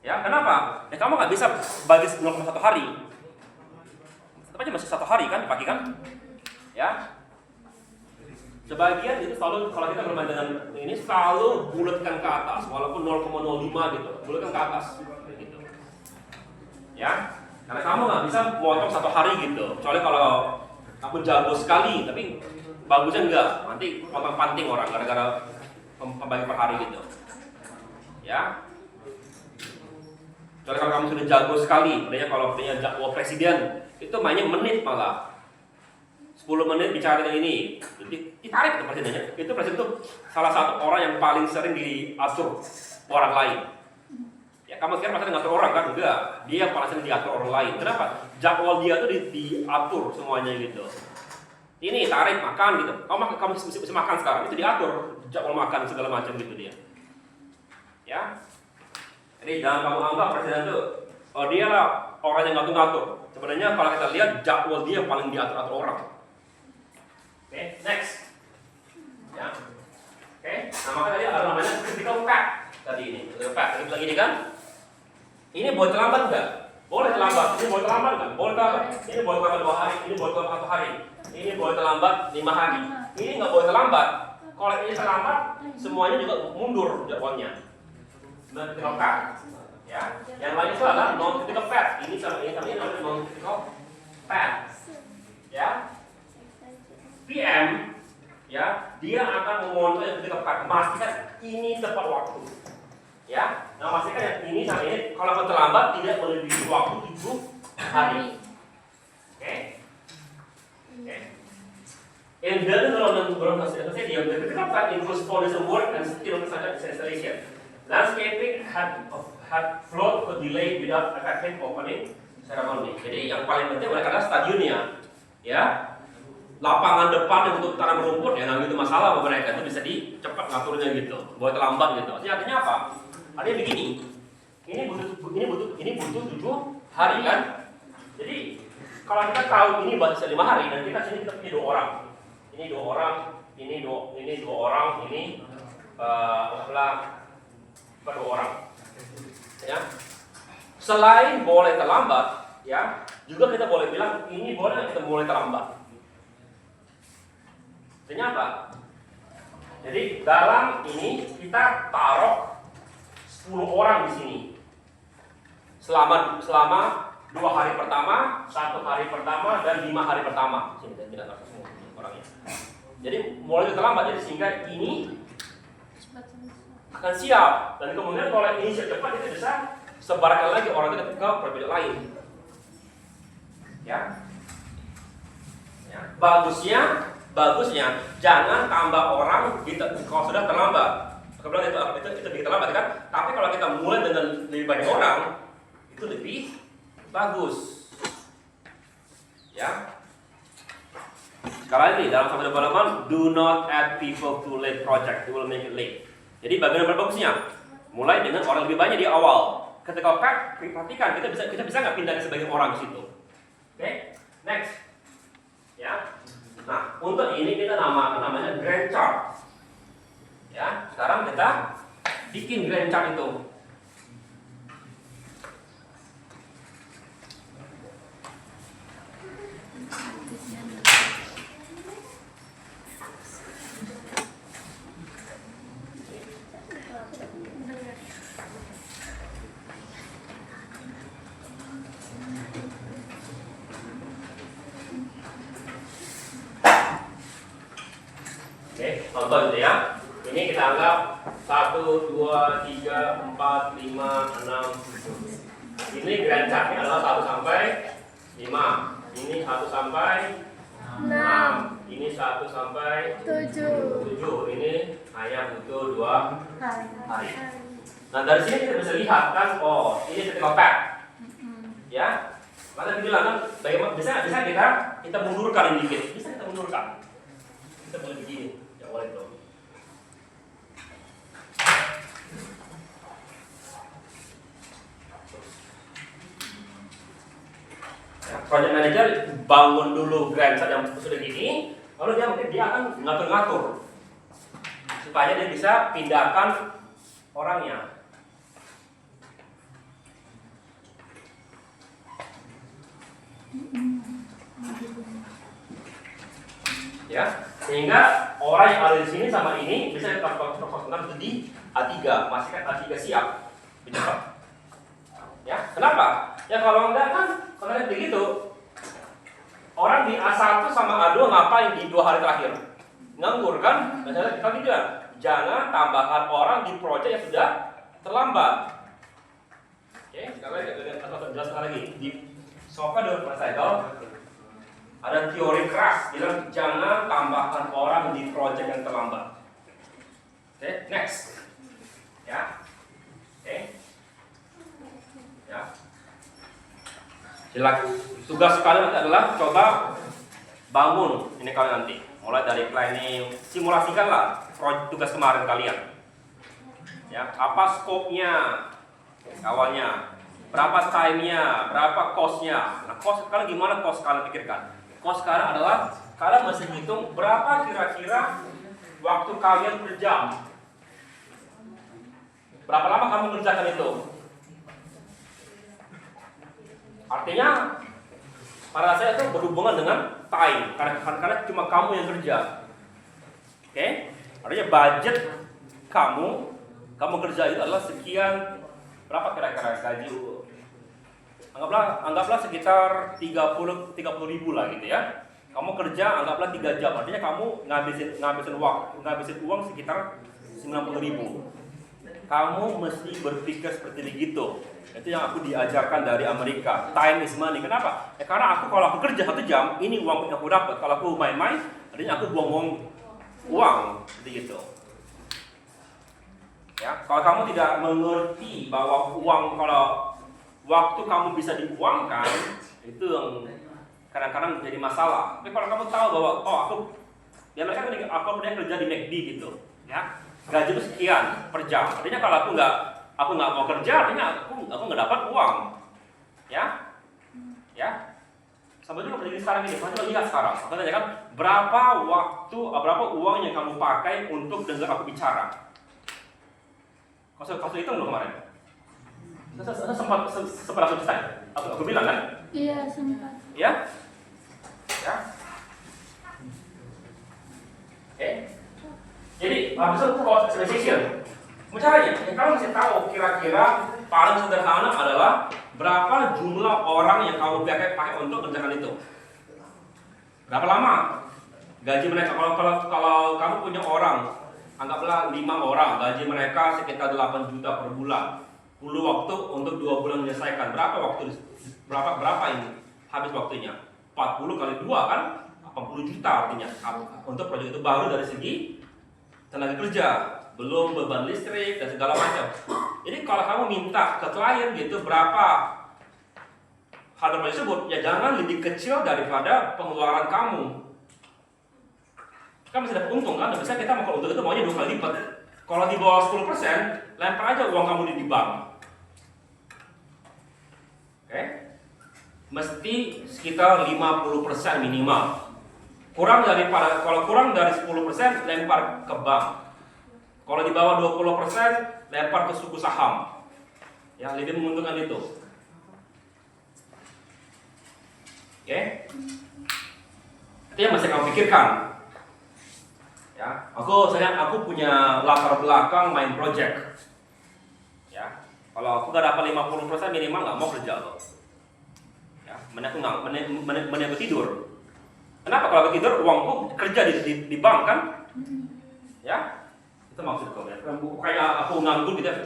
Ya, kenapa? Ya kamu nggak bisa bagi 0,1 hari. Tetap aja masih 1 hari kan dibagi kan? Ya. Sebagian itu selalu kalau kita bermain dengan ini selalu bulatkan ke atas, walaupun 0,05 gitu, bulatkan ke atas. Gitu. Ya. Karena kamu nggak bisa potong 1 hari gitu. Kecuali kalau kamu jago sekali, tapi bagusnya enggak. Nanti potong panting orang gara-gara pembagi per hari gitu. Ya. Kecuali kalau kamu sudah jago sekali, sebenarnya kalau punya jadwal presiden itu mainnya menit malah. 10 menit bicara dengan ini, jadi ditarik itu presidennya. Itu presiden itu salah satu orang yang paling sering diatur orang lain. Ya, kamu kira presiden ngatur orang kan? Enggak, dia paling sering diatur orang lain. Kenapa? Jadwal dia tuh diatur semuanya gitu. Ini tarik makan gitu. Kamu mesti makan sekarang. Itu diatur jadwal makan segala macam gitu dia. Ya. Jadi jangan kamu anggap presiden itu dia lah orang yang ngatur-ngatur. Sebenarnya kalau kita lihat jadwal dia paling diatur-atur orang. Oke, next. Ya. Oke, nah maka tadi ada namanya critical fact tadi ini. Critical fact. Kita lagi ini kan? Ini boleh terlambat enggak? Boleh terlambat. Ini boleh terlambat enggak? Boleh terlambat. Ini boleh terlambat 2 hari. Ini boleh terlambat 1 hari. Ini boleh terlambat 5 hari. Ini nggak boleh terlambat. Kalau ini terlambat, semuanya juga mundur jadwalnya. Non-critical fact. Ya. Yang lain itu adalah non-critical fact. Ini sama ini namanya non-critical fact. Ya. PM, ya, dia akan memonitor yang critical fact. Memastikan ini tepat waktu. Ya. Nah, pastikan yang ini sama ini kalau terlambat tidak melebihi waktu 7 hari. Oke. Oke. And then kalau saya dia critical fact includes foundation work and skill such as installation. Landscaping had flood could delay without affecting opening ceremony. Jadi yang paling penting adalah stadionnya, ya. Lapangan depan yang untuk tanam rumput ya nggak gitu masalah buat mereka, itu bisa dicepat ngaturnya gitu, boleh terlambat gitu. Jadi artinya apa? Artinya begini, ini butuh 7 hari kan? Jadi kalau kita tahu ini baru 5 hari dan kita punya 2 orang, ini 2 orang, ini 2 orang, ini 2 orang, ya. Selain boleh terlambat, ya, juga kita boleh bilang ini boleh kita mulai terlambat. Artinya apa? Jadi dalam ini kita taruh 10 orang di sini. Selama 2 hari pertama, 1 hari pertama, dan 5 hari pertama. Sini tidak taruh semua orangnya. Jadi mulai terlambat jadi sehingga ini akan siap. Dan kemudian kalau ini siap cepat itu bisa sebarkan lagi orang itu ke project lain. Ya. Ya. Bagusnya jangan tambah orang kalau sudah terlambat. Kemudian itu bikin terlambat kan? Tapi kalau kita mulai dengan lebih banyak orang, itu lebih bagus. Ya. Sekali lagi dalam software development, do not add people to late project, it will make it late. Jadi bagian yang bagusnya, mulai dengan orang lebih banyak di awal. Ketika perhatikan kita bisa nggak pindah sebagian orang di situ. Oke, next. Ya. Nah, untuk ini kita namanya Gantt chart. Ya, sekarang kita bikin Gantt chart itu. Oke, contoh itu ya. Ini kita anggap 1, 2, 3, 4, 5, 6, 7. Ini Gantt chart-nya adalah 1 sampai 5. Ini 1 sampai 6. Ini 1 sampai 7. Ini hanya butuh 2 hari. Nah, dari sini kita bisa lihat kan, oh, ini critical path. Ya. Maka dibilang kan bagaimana bisa kita mundurkan ini dikit. Bisa kita mundurkan. Kita boleh begini. Ya boleh itu. Project manager bangun dulu Gantt chart yang sudah gini, lalu dia akan ngatur-ngatur supaya dia bisa pindahkan orangnya. Ya, sehingga orang yang ada di sini sama ini bisa kita di A3, pastikan A3 siap, cepat. Ya, kenapa? Ya kalau enggak kan, kalau begitu, orang di A1 sama A2 ngapain di 2 hari terakhir? Nganggur kan? Misalnya kita bilang, jangan tambahkan orang di proyek yang sudah terlambat. Oke, sekarang kita jelaskan lagi di software development cycle. Ada teori keras bilang jangan tambahkan orang di proyek yang terlambat. Oke, next. Ya. Oke. Ya. Silakan. Tugas kalian nanti adalah coba bangun ini kalian nanti. Mulai dari planning, simulasikanlah tugas kemarin kalian. Ya, apa skopnya awalnya, berapa time-nya, berapa cost-nya. Nah, cost kalian gimana cost kalian pikirkan? Cost sekarang adalah kalian mesti hitung berapa kira-kira waktu kalian per jam. Berapa lama kamu kerjakan itu? Artinya pada saya itu berhubungan dengan time karena cuma kamu yang kerja. Oke? Artinya budget kamu kerja itu adalah sekian, berapa kira-kira gaji? Anggaplah sekitar 30 ribu lah gitu ya. Kamu kerja anggaplah 3 jam, artinya kamu ngabisin uang sekitar 90 ribu. Kamu mesti berpikir seperti begitu. Itu yang aku diajarkan dari Amerika. Time is money. Kenapa? Karena kalau aku kerja 1 jam, ini uang yang aku dapat. Kalau aku main-main, artinya aku buang uang seperti itu. Ya, kalau kamu tidak mengerti bahwa kalau waktu kamu bisa diuangkan, itu yang kadang-kadang menjadi masalah. Tapi kalau kamu tahu bahwa aku pernah kerja di McD gitu, ya, gaji itu sekian per jam. Artinya kalau aku nggak mau kerja, artinya aku nggak dapat uang, ya. Sama juga seperti sekarang ini. Kamu lihat sekarang, aku tanyakan berapa uang yang kamu pakai untuk dengar aku bicara. Kau hitung dulu kemarin. Sempat langsung selesai. Aku bilang kan? Iya, sempat. Ya? Ya? Oke. Jadi, habis itu cost estimation. Caranya, kamu mesti tahu kira-kira paling sederhana adalah berapa jumlah orang yang kamu pakai untuk kerjakan itu. Berapa lama? Gaji mereka kalau kamu punya orang anggaplah 5 orang, gaji mereka sekitar 8 juta per bulan. Perlu waktu untuk 2 bulan menyelesaikan. Berapa ini habis waktunya? 40 kali 2 kan? 80 juta artinya. Untuk proyek itu baru dari segi tenaga kerja, belum beban listrik dan segala macam. Jadi kalau kamu minta ke klien gitu berapa harga proyek tersebut, ya jangan lebih kecil daripada pengeluaran kamu. Kan masih dapat untung kan? Biasanya kita mau untung itu maunya 2 kali lipat. Kalau di bawah 10%, lempar aja uang kamu di bank. Oke? Mesti sekitar 50% minimal. Kalau kurang dari 10%, lempar ke bank. Kalau di bawah 20%, lempar ke suku saham. Yang lebih menguntungkan itu. Oke? Itu yang masih kamu pikirkan. Ya, aku punya latar belakang main project. Ya, kalau aku gak dapat 50% minimal nggak mau kerja loh. Ya, mending aku tidur. Kenapa kalau aku tidur uangku kerja di bank kan? Ya, itu maksudku ya. Kayak aku nganggur gitu ya,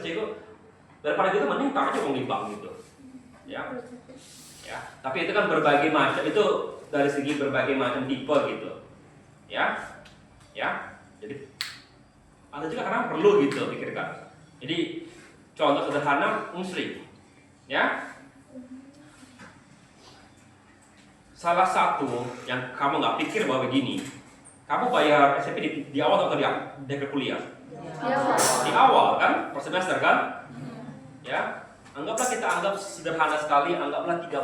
daripada gitu mending tak aja uang di bank gitu. Ya, ya. Tapi itu kan berbagai macam, itu dari segi berbagai macam tipe gitu. Ya. Ya, jadi ada juga kadang perlu gitu pikirkan. Jadi contoh sederhana Unsri, ya. Salah satu yang kamu nggak pikir bahwa begini, kamu bayar SPP di awal atau di akhir kuliah? Di awal kan, per semester kan? Ya, anggaplah kita anggap sederhana sekali, anggaplah 3%.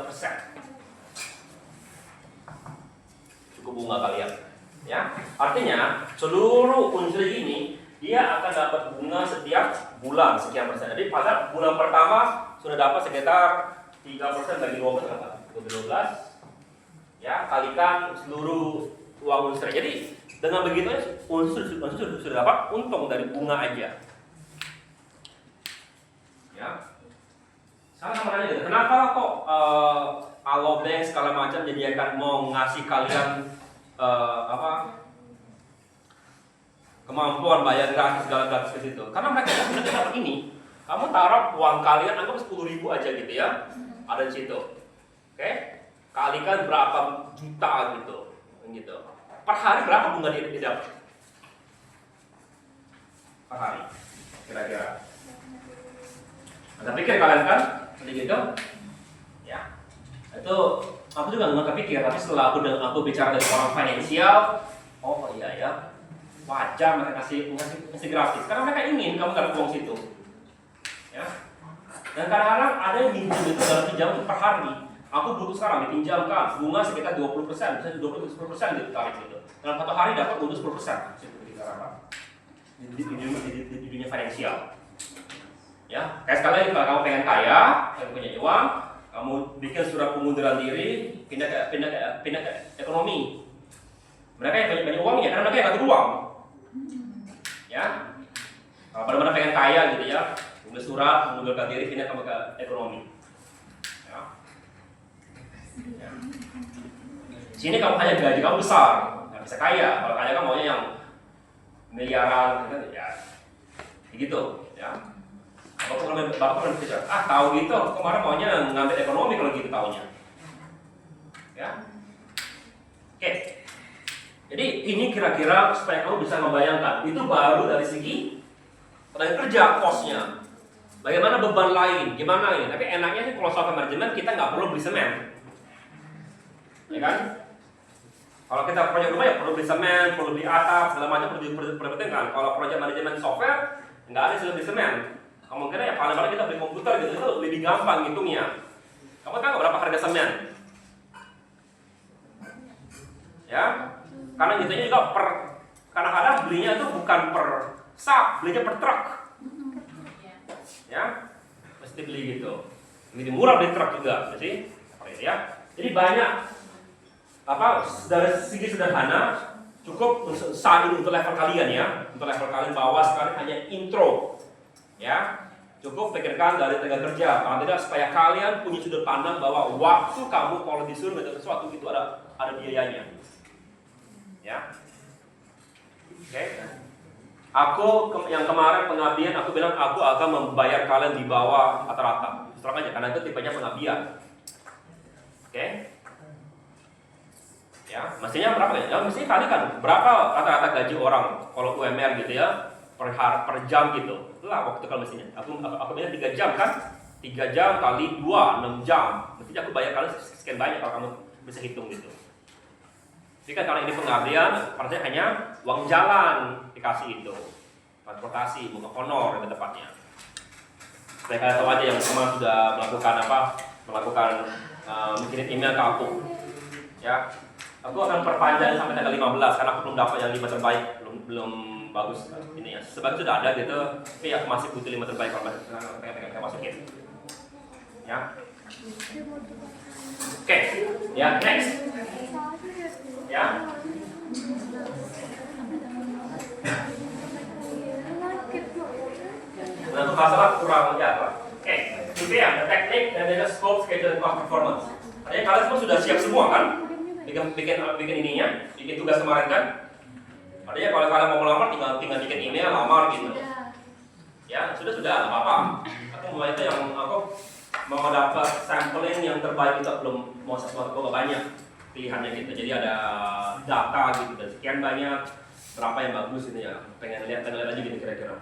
Cukup bunga kalian. Ya, artinya seluruh Unsri ini dia akan dapat bunga setiap bulan sekian persen. Jadi pada bulan pertama sudah dapat sekitar 3% bagi 12 berapa? 12. Ya, kalikan seluruh uang Unsri. Jadi dengan begitu Unsri sudah dapat untung dari bunga aja. Ya. Saya sama nanya gitu, kenapa kok Alobank segala macam jadi akan mau ngasih kalian kemampuan bayar gratis segala gratis ke situ? Karena mereka sudah dapat ini. Kamu taruh uang kalian anggap 10.000 aja gitu ya, ada di situ. Oke? Kalikan berapa juta gitu. Per hari berapa bunga dia dapat? Per hari kira-kira. Anda pikir kalian kan? Seperti gitu? Ya. Itu aku juga nggak kepikir, tapi setelah aku bicara dengan orang finansial, oh iya ya, wajar mereka kasih gratis, karena mereka ingin kamu dapat uang situ, ya. Dan kadang-kadang ada yang minjem itu dalam pinjam itu per hari. Aku butuh sekarang dipinjamkan bunga sekitar 20%, misalnya 20% gitu tarik itu. Dalam 1 hari dapat bonus 10%. Di dunia finansial. Ya, kayak sekali lagi kalau kamu pengen kaya, kamu punya uang, kamu bikin surat pengunduran diri, pindah ke ekonomi. Mereka yang banyak uang ya, karena mereka yang ngatur uang. Ya, kalau benar-benar pengen kaya gitu ya, tulis surat mengundurkan diri, pindah ke ekonomi. Ya. Ya. Sini kamu hanya gaji kamu besar, nggak bisa kaya. Kalau kaya kamu maunya yang miliaran, gitu ya, gitu. Ya. Bapak pernah berpikir, tahu gitu, kemarin maunya ngambil ekonomi kalau gitu taunya. Ya. Oke. Jadi ini kira-kira supaya kamu bisa membayangkan, itu baru dari segi tenaga kerja, kosnya. Bagaimana beban lain, gimana ini. Tapi enaknya sih kalau soal manajemen kita nggak perlu beli semen. Ya kan? Kalau kita proyek rumah ya perlu beli semen, perlu beli atap, segala macam perlu diperhatikan. Kalau proyek manajemen software, nggak ada istilah beli semen. Kamu kira ya paling-paling kita beli komputer gitu, itu lebih gampang ngitungnya. Kamu tahu berapa harga semen? Ya, karena ngitungnya juga kadang-kadang belinya itu bukan per sak, belinya per truk. Ya, mesti beli gitu. Lebih murah beli truk juga, ya. Jadi banyak dari segi sederhana cukup saat ini untuk level kalian ya, untuk level kalian bawah sekali hanya intro. Ya, cukup pikirkan dari tenaga kerja, kalau tidak supaya kalian punya sudut pandang bahwa waktu kamu kalau disuruh ngerjain sesuatu itu ada biayanya. Ya, oke. yang kemarin pengabdian aku bilang aku akan membayar kalian di bawah rata-rata. Terus aja karena itu tipenya pengabdian. Oke? Ya, mestinya berapa ya? Ya mestinya kali kan berapa rata-rata gaji orang kalau UMR gitu ya per jam gitu. Lah waktu kalau mestinya aku bilang 3 jam kan? 3 jam kali 2, 6 jam. Mestinya aku bayar kalian sekian banyak kalau kamu bisa hitung gitu. Jadi kan kalau ini pengabdian, artinya hanya uang jalan dikasih itu, transportasi, bunga honor yang tepatnya. Supaya kalian tahu aja yang kemarin sudah melakukan mengirim email ke aku. Ya, aku akan perpanjang sampai tanggal 15 karena aku belum dapat yang 5 terbaik, belum bagus ini ya. Sebenarnya sudah ada gitu, tapi aku masih butuh 5 terbaik kalau pengen masukin. Ya. Oke, ya next. Ya. Nah, untuk masalah kurang ya, Pak. Oke, itu ya, teknik dan juga scope, schedule, dan cost performance. Artinya kalian semua sudah siap semua kan? Bikin ininya, bikin tugas kemarin kan? Artinya kalau kalian mau melamar tinggal bikin email, lamar gitu. Ya, sudah, nggak apa-apa. Aku mau itu yang aku mau dapat sampling yang terbaik itu belum mau sesuatu banyak pilihannya gitu. Jadi ada data gitu dan sekian banyak berapa yang bagus ini ya. Pengen lihat aja gitu kira-kira.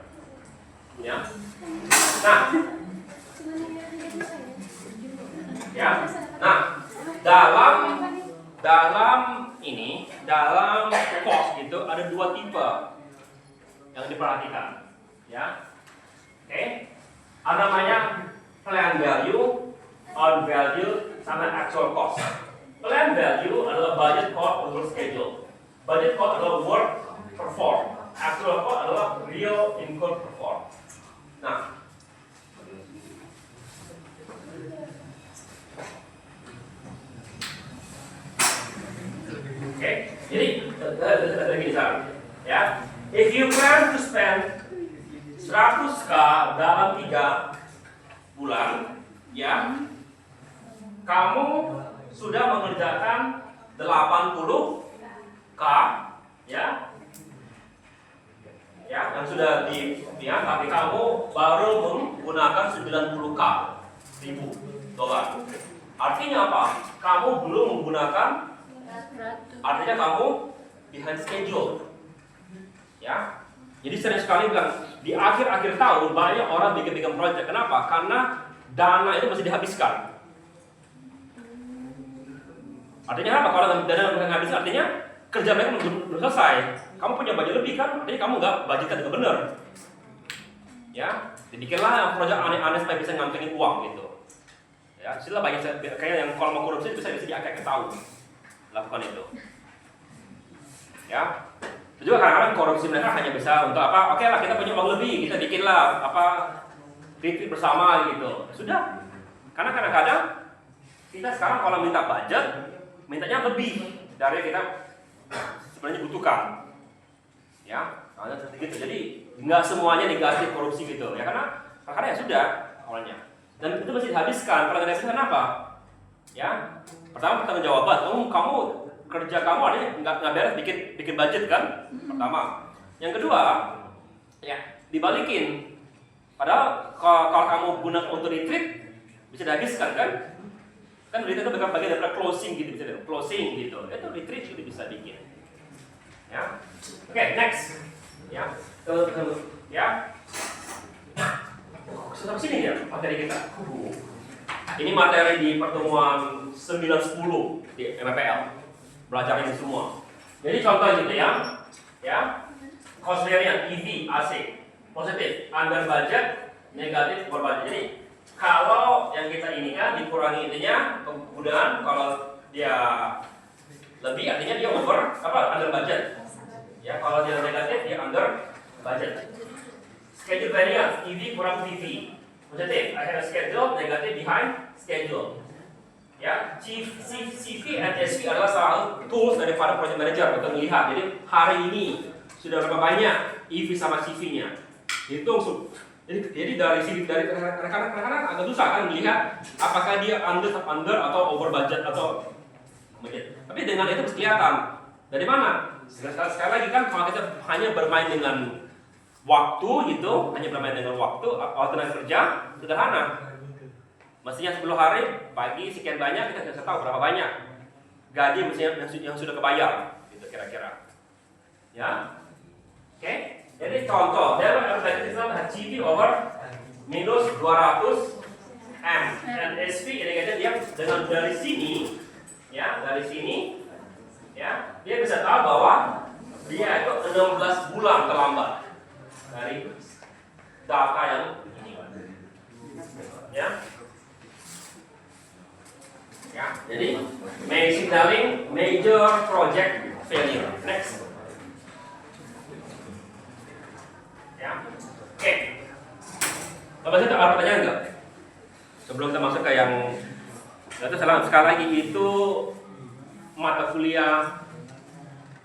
Ya. Nah. Ya. Nah, dalam cost itu ada 2 tipe yang diperhatikan. Ya. Oke. Ada namanya plan value, on value, sama actual cost. Plan value adalah budget cost over schedule. Budget cost adalah work perform. Actual cost adalah real income perform. Nah, oke, jadi begini sekarang, ya. If you plan to spend 100k dalam 3 bulan, ya, kamu sudah mengerjakan 80k, ya, yang sudah tapi kamu baru menggunakan 90k ribu dolar. Artinya apa? Kamu belum menggunakan, artinya kamu behind schedule, ya. Jadi sering sekali bilang di akhir tahun banyak orang bikin proyek. Kenapa? Karena dana itu masih dihabiskan. Artinya apa? Kalau dana nggak habis, artinya kerja mereka belum selesai. Kamu punya budget lebih kan? Artinya kamu nggak budgetkan dengan benar. Ya, dibikinlah proyek aneh-aneh supaya bisa ngantongin uang gitu. Ya, istilah banyak kayak yang kalau mau korupsi bisa diakak tahu lakukan itu. Ya. Itu juga kadang-kadang korupsi mereka hanya bisa untuk apa? Oke lah, kita punya uang lebih, kita bikinlah retreat bersama gitu. Sudah. Karena kadang-kadang kita sekarang kalau minta budget, mintanya lebih dari kita sebenarnya butuhkan. Ya, ada gitu. Jadi nggak semuanya negatif korupsi gitu. Ya karena ya sudah awalnya. Dan itu masih dihabiskan. Kalau tidak habiskan apa? Ya, pertama pertanggungjawaban. Kamu kerja kamu ada nggak beres bikin budget kan? Pertama. Yang kedua, ya dibalikin. Padahal kalau kamu gunakan untuk retreat bisa dihabiskan kan? Kan retreat itu bagian dari closing gitu, bisa closing gitu. Itu retreat juga bisa bikin. Ya, oke, next. Ya, ya. Sampai sini ya materi kita. Ini materi di pertemuan 9-10 di MPL. Belajar ini semua. Jadi contoh gitu ya, cost variance EV AC positif, under budget, negatif, over budget. Jadi kalau yang kita ini kan dikurangi intinya kemudian kalau dia lebih artinya dia under budget. Ya kalau dia negatif dia under budget. Schedule variance EV kurang PV positif, ahead of schedule, negatif behind schedule. Ya, CV and SV adalah salah satu tools daripada project manager untuk melihat. Jadi hari ini sudah berapa banyak EV sama CV-nya. Hitung. Jadi dari rekan-rekan agak susah kan melihat apakah dia under atau over budget atau budget. Tapi dengan itu kelihatan. Dari mana? Sekali lagi kan kalau kita hanya bermain dengan waktu itu hanya bermain dengan waktu kerja sederhana. Mestinya 10 hari, pagi sekian banyak, kita bisa tahu berapa banyak gaji mestinya yang sudah kebayar, gitu kira-kira. Ya, oke. Jadi contoh, dia adalah GP over minus 200 M dan SP ini kata dia dengan dari sini, ya dari sini, ya dia bisa tahu bahwa dia itu 16 bulan terlambat dari data yang ini, ya. Ya, jadi may signaling major project failure. Next. Ya, oke. Bapak saya ada pertanyaan nggak? Sebelum kita masuk ke yang itu sekali lagi itu mata kuliah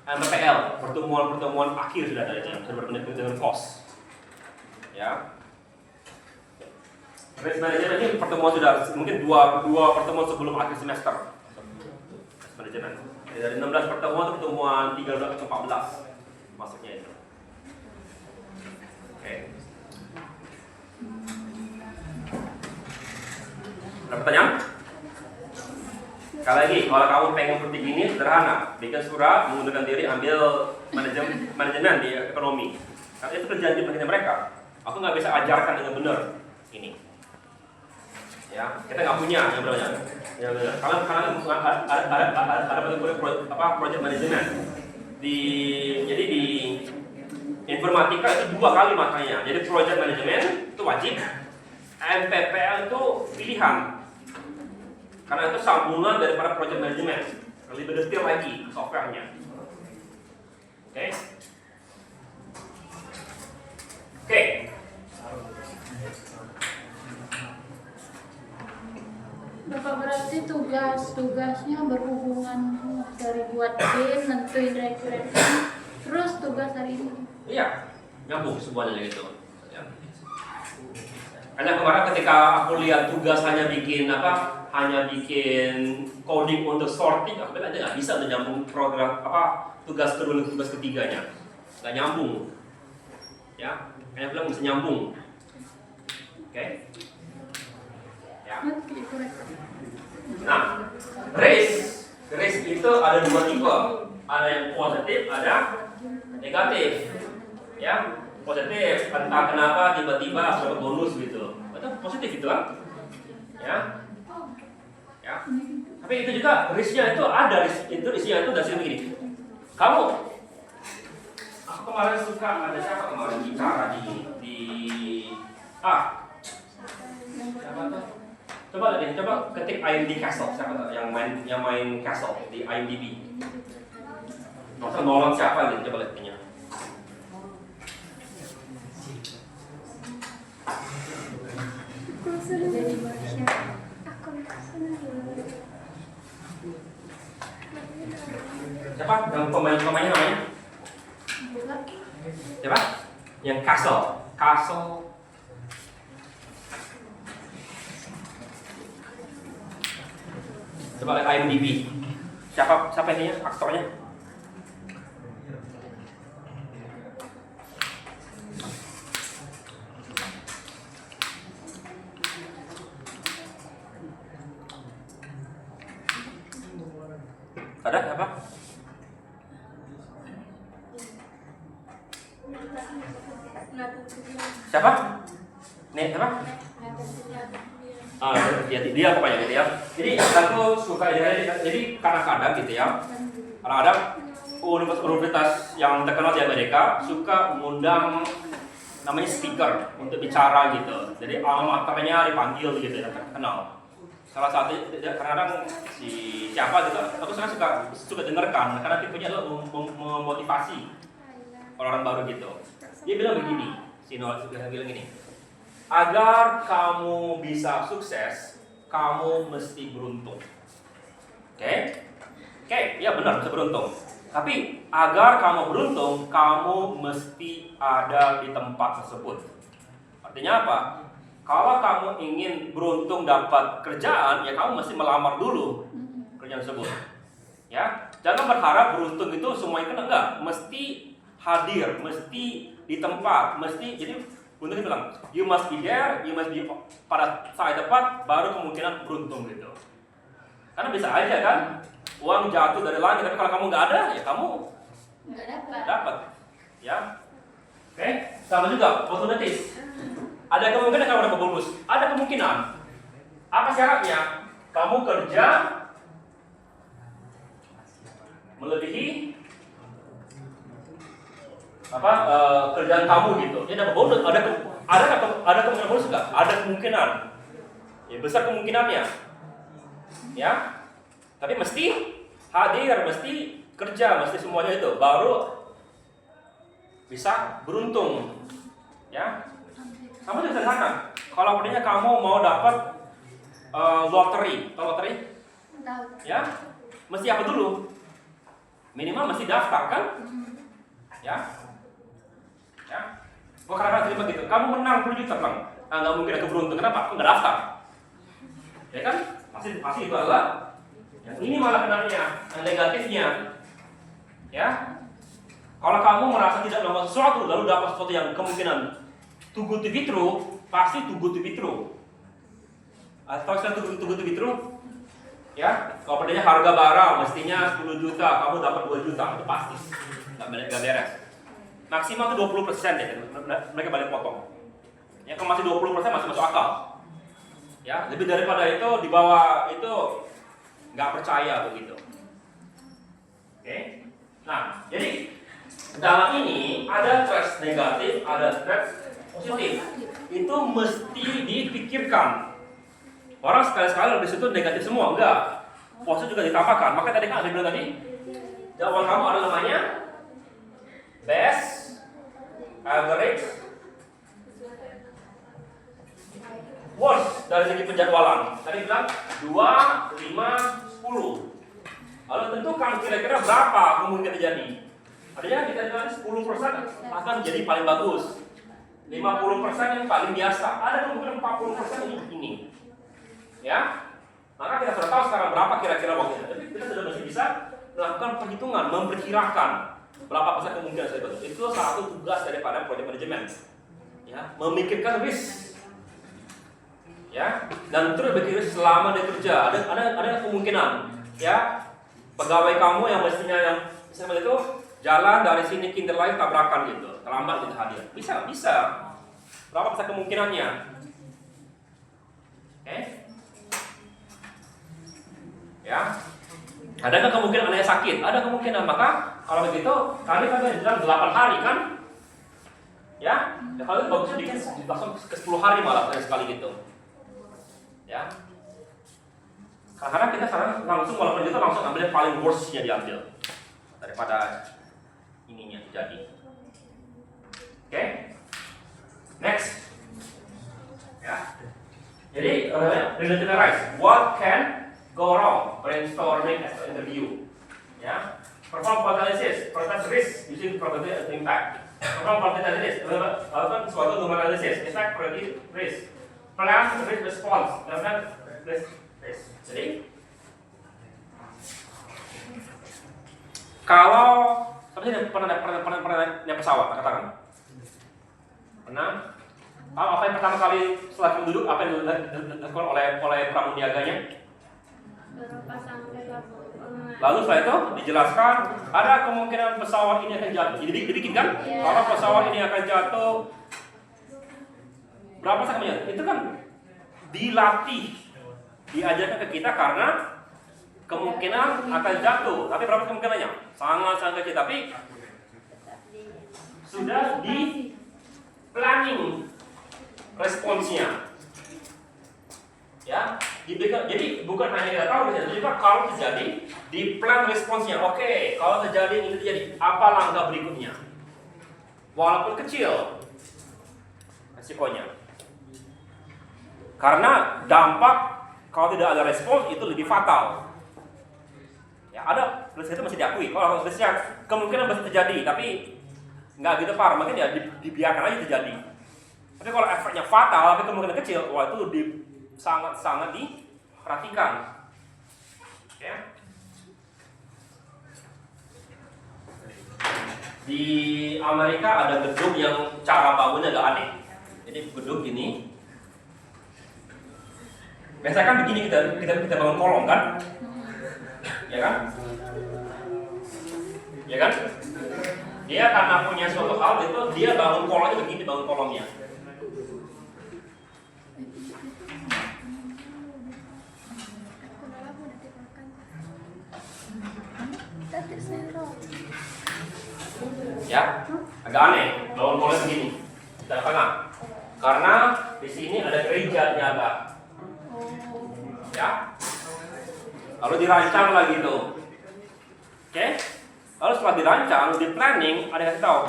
MPPL, pertemuan akhir sudah ada itu, sudah berkaitan dengan cost. Ya. Risk management ini pertemuan sudah mungkin dua pertemuan sebelum akhir semester. Risk management. Dari 16 pertemuan itu pertemuan 13 ke 14 masuknya itu. Oke. Ada pertanyaan? Sekali lagi, kalau kamu pengen seperti ini sederhana, bikin surat, mengundurkan diri, ambil manajemen di ekonomi. Karena itu kerjaan di bagian mereka. Aku nggak bisa ajarkan dengan benar ini. Ya, kita nggak punya yang benar. Ya benar. Kalian ada project manajemen jadi di informatika itu 2 kali matanya. Jadi project manajemen itu wajib, MPPL itu pilihan. Karena itu sambungan daripada project manajemen, lebih detail lagi softwarenya. Oke. Oke. Bapak berarti tugasnya berhubungan dari buat bin, nentuin rekrutmen, terus tugas hari ini. Iya, nyambung semuanya gitu. Ya. Karena kemarin ketika aku lihat tugas hanya bikin coding untuk sorting, aku bilang nggak bisa nyambung program tugas kedua dan tugas ketiganya, nggak nyambung. Ya, kayaknya bilang bisa nyambung. Oke. Ya. Nah, risk itu ada 2 tipe, ada yang positif, ada negatif. Ya, positif entah kenapa tiba-tiba dapat bonus gitu, itu positif gitu kan? Ya, ya. Tapi itu juga risknya itu ada, risknya itu dari begini. Aku kemarin suka ada siapa kemarin bicara siapa tuh? Coba ketik IMD Castle, siapa tuh yang main Castle di IMDb. Masa nolong siapa gitu, coba lihatnya. Siapa? Yang pemainnya namanya? Siapa? Yang Castle. Coba lihat IMDb. Siapa ini aktornya? Ada siapa? Siapa? Nih, siapa? Dia pokoknya gitu ya. Jadi aku suka jadi kadang-kadang gitu ya. Kadang-kadang universitas yang terkenal di Amerika suka mengundang namanya speaker untuk bicara gitu. Jadi alma maternya dipanggil gitu ya, terkenal. Salah satu kadang-kadang siapa gitu, aku suka dengarkan karena tipenya adalah memotivasi orang-orang baru gitu. Dia bilang begini, bilang gini. Agar kamu bisa sukses, kamu mesti beruntung. Oke, ya benar, bisa beruntung. Tapi agar kamu beruntung, kamu mesti ada di tempat tersebut. Artinya apa? Kalau kamu ingin beruntung dapat kerjaan, ya kamu mesti melamar dulu kerjaan tersebut. Ya, jangan berharap beruntung itu semuanya kena, enggak. Mesti hadir, mesti di tempat, mesti. Jadi untuk itu bilang, you must be there, you must be pada saat tepat, baru kemungkinan beruntung gitu. Karena bisa aja kan, uang jatuh dari langit, tapi kalau kamu nggak ada, ya kamu Nggak dapat. dapat, ya. Oke, sama juga opportunities. Ada kemungkinan kamu dapat bonus, ada kemungkinan. Apa syaratnya? Kamu kerja melebihi kerjaan kamu gitu. Ini dapat bonus. Ada kemungkinan bonus nggak? Ada kemungkinan. Ya, besar kemungkinannya. Ya. Tapi mesti hadir, mesti kerja, mesti semuanya itu baru bisa beruntung. Ya. Sama juga sederhana. Kalau seandainya kamu mau dapat lottery, tahu lottery? Tahu. Ya. Mesti apa dulu? Minimal mesti daftar kan? Ya. Ya. Gua kadang-kadang terima gitu. Kamu menang 10 juta, Bang. Nggak mungkin ada keberuntungan. Kenapa? Aku nggak daftar. Ya kan? Pasti itu adalah yang ini malah benarnya, yang negatifnya. Ya. Kalau kamu merasa tidak melakukan sesuatu lalu dapat sesuatu yang kemungkinan too good to be true, pasti too good to be true. Atau istilah too good to be true? Ya, kalau padanya harga barang mestinya 10 juta, kamu dapat 2 juta, itu pasti. Nggak beres. Maksimal itu 20% ya, mereka balik potong. Ya, kalau masih 20% masih masuk akal. Ya, lebih daripada itu di bawah itu nggak percaya begitu. Oke. Nah, jadi dalam ini ada stress negatif, ada stress positif. Itu mesti dipikirkan. Orang sekali-sekali di situ negatif semua, enggak. Positif juga ditambahkan. Maka tadi kan ada bilang tadi, jawaban kamu ada namanya best, average, worst dari segi penjadwalan. Tadi bilang 2, 5, 10. Lalu tentukan kira-kira berapa kemungkinan terjadi. Artinya kita bilang 10% akan jadi paling bagus. 50% yang paling biasa. Ada kemungkinan 40% ini. Ya, maka kita sudah tahu sekarang berapa kira-kira waktunya. Tapi kita sudah masih bisa melakukan perhitungan, memperkirakan berapa persen kemungkinan saya betul. Itu salah satu tugas daripada project manajemen. Ya, memikirkan risk. Ya, dan terus berpikir selama dia kerja. Ada kemungkinan. Ya, pegawai kamu yang mestinya yang misalnya itu jalan dari sini ke lain tabrakan gitu, terlambat gitu hadir. Bisa. Berapa persen kemungkinannya? Oke? Ya, adakah kemungkinan anaknya sakit? Ada kemungkinan. Maka kalau begitu, kali kan bilang 8 hari kan? Ya, kalau itu bagus sedikit, langsung ke 10 hari malah sekali gitu. Ya, kadang-kadang kita sekarang langsung walaupun itu langsung ambil yang paling worst-nya diambil daripada ininya terjadi. Oke? Next. Ya. Jadi relativize. What can go wrong brainstorming as an interview. Ya. Perform probability analysis, process risk using probability and impact. Perform probability analysis, lakukan suatu numerical effect probability risk. Plan risk response, dan risk. Jadi kalau seperti pernah naik pesawat, katakan pernah. Apa yang pertama kali setelah kamu duduk, apa yang dilakukan oleh pramuniaganya? Lalu setelah itu dijelaskan ada kemungkinan pesawat ini akan jatuh. Jadi dibikin kan? Kalau pesawat ini akan jatuh, berapa sekamnya? Itu kan dilatih, diajarkan ke kita karena kemungkinan akan jatuh. Tapi berapa kemungkinannya? Sangat kecil. Tapi sudah di planning responsnya. Ya, jadi bukan hanya kita tahu, tapi juga kalau terjadi di plan responsnya. Oke, kalau terjadi ini terjadi, apa langkah berikutnya? Walaupun kecil resikonya. Karena dampak kalau tidak ada respons itu lebih fatal. Ya, ada risiko itu masih diakui. Kalau risiko kemungkinan masih terjadi, tapi nggak gitu parah, mungkin ya dibiarkan aja terjadi. Tapi kalau efeknya fatal, tapi kemungkinan kecil, wah itu sangat diperhatikan. Ya. Di Amerika ada gedung yang cara bangunnya agak aneh. Jadi gedung ini, biasanya kan begini kita bangun kolong kan, ya kan? Ya kan? Dia karena punya suatu hal itu dia bangun kolongnya begini, bangun kolongnya. Ya, agak aneh, bangun kolong begini. Tidak pernah. Karena di sini ada gereja nyata. Ya. Lalu dirancang lagi tuh. Oke? Lalu setelah dirancang, di planning ada yang tahu.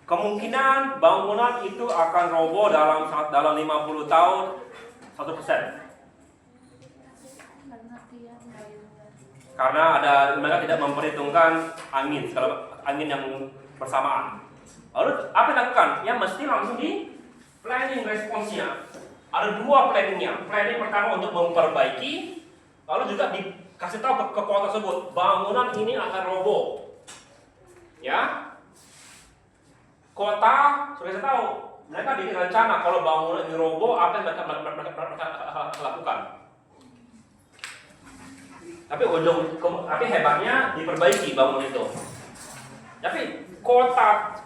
Kemungkinan bangunan itu akan roboh dalam 50 tahun 1%. Karena mereka tidak memperhitungkan angin yang bersamaan. Lalu apa yang dilakukan? Ya mesti langsung di planning responsnya. Ada dua planningnya. Planning pertama untuk memperbaiki, lalu juga dikasih tahu ke kota tersebut bangunan ini akan roboh. Ya, kota sudah saya tahu mereka bikin rencana kalau bangunan ini roboh apa yang mereka lakukan. Tapi hebatnya diperbaiki bangunan itu. Tapi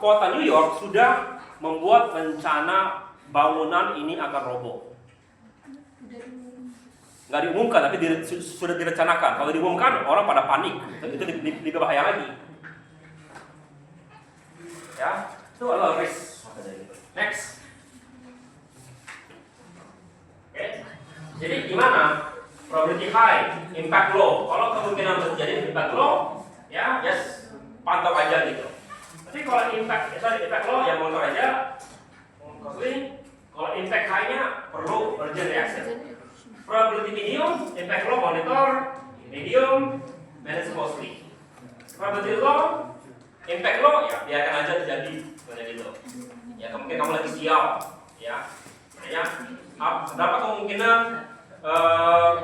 kota New York sudah membuat rencana bangunan ini akan roboh. Nggak diumumkan, tapi sudah direncanakan. Kalau diumumkan, orang pada panik. Itu lebih berbahaya lagi. Ya, itu adalah risk. Next. Oke. Jadi gimana? Probability high, impact low. Kalau kemungkinan terjadi impact low, ya, just pantau aja gitu. Tapi kalau impact low ya monitor aja. Kalau impact high-nya perlu urgent reaction. Probability medium, impact low monitor, medium, manage closely. Probability low, impact low ya biarkan aja terjadi seperti itu. Ya mungkin kamu lagi sial, ya. Makanya berapa kemungkinan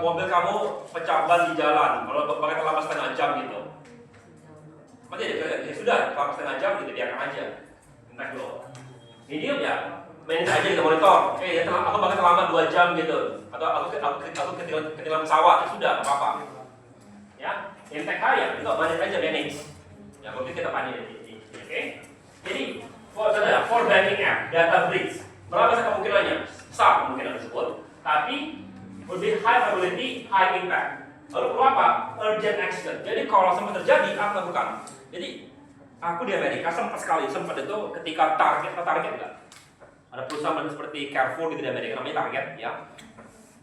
mobil kamu pecah ban di jalan kalau pakai selama setengah jam gitu. Ya sudah, selama setengah jam gitu biarkan aja. Impact low. Medium ya, manage aja gitu monitor. Aku pakai selama 2 jam gitu. Atau aku ketilang pesawat, ya sudah, apa-apa. Ya, impact high ya, itu manage aja manage. Ya, mungkin kita panik oke. Jadi, for banking app, data breach, berapa besar kemungkinannya? Besar kemungkinan tersebut, tapi lebih high probability, high impact. Lalu perlu apa? Urgent action. Jadi kalau sampai terjadi, apa lakukan? Jadi aku di Amerika sempat itu ketika target enggak? Ada perusahaan seperti Carrefour gitu di Amerika namanya Target ya.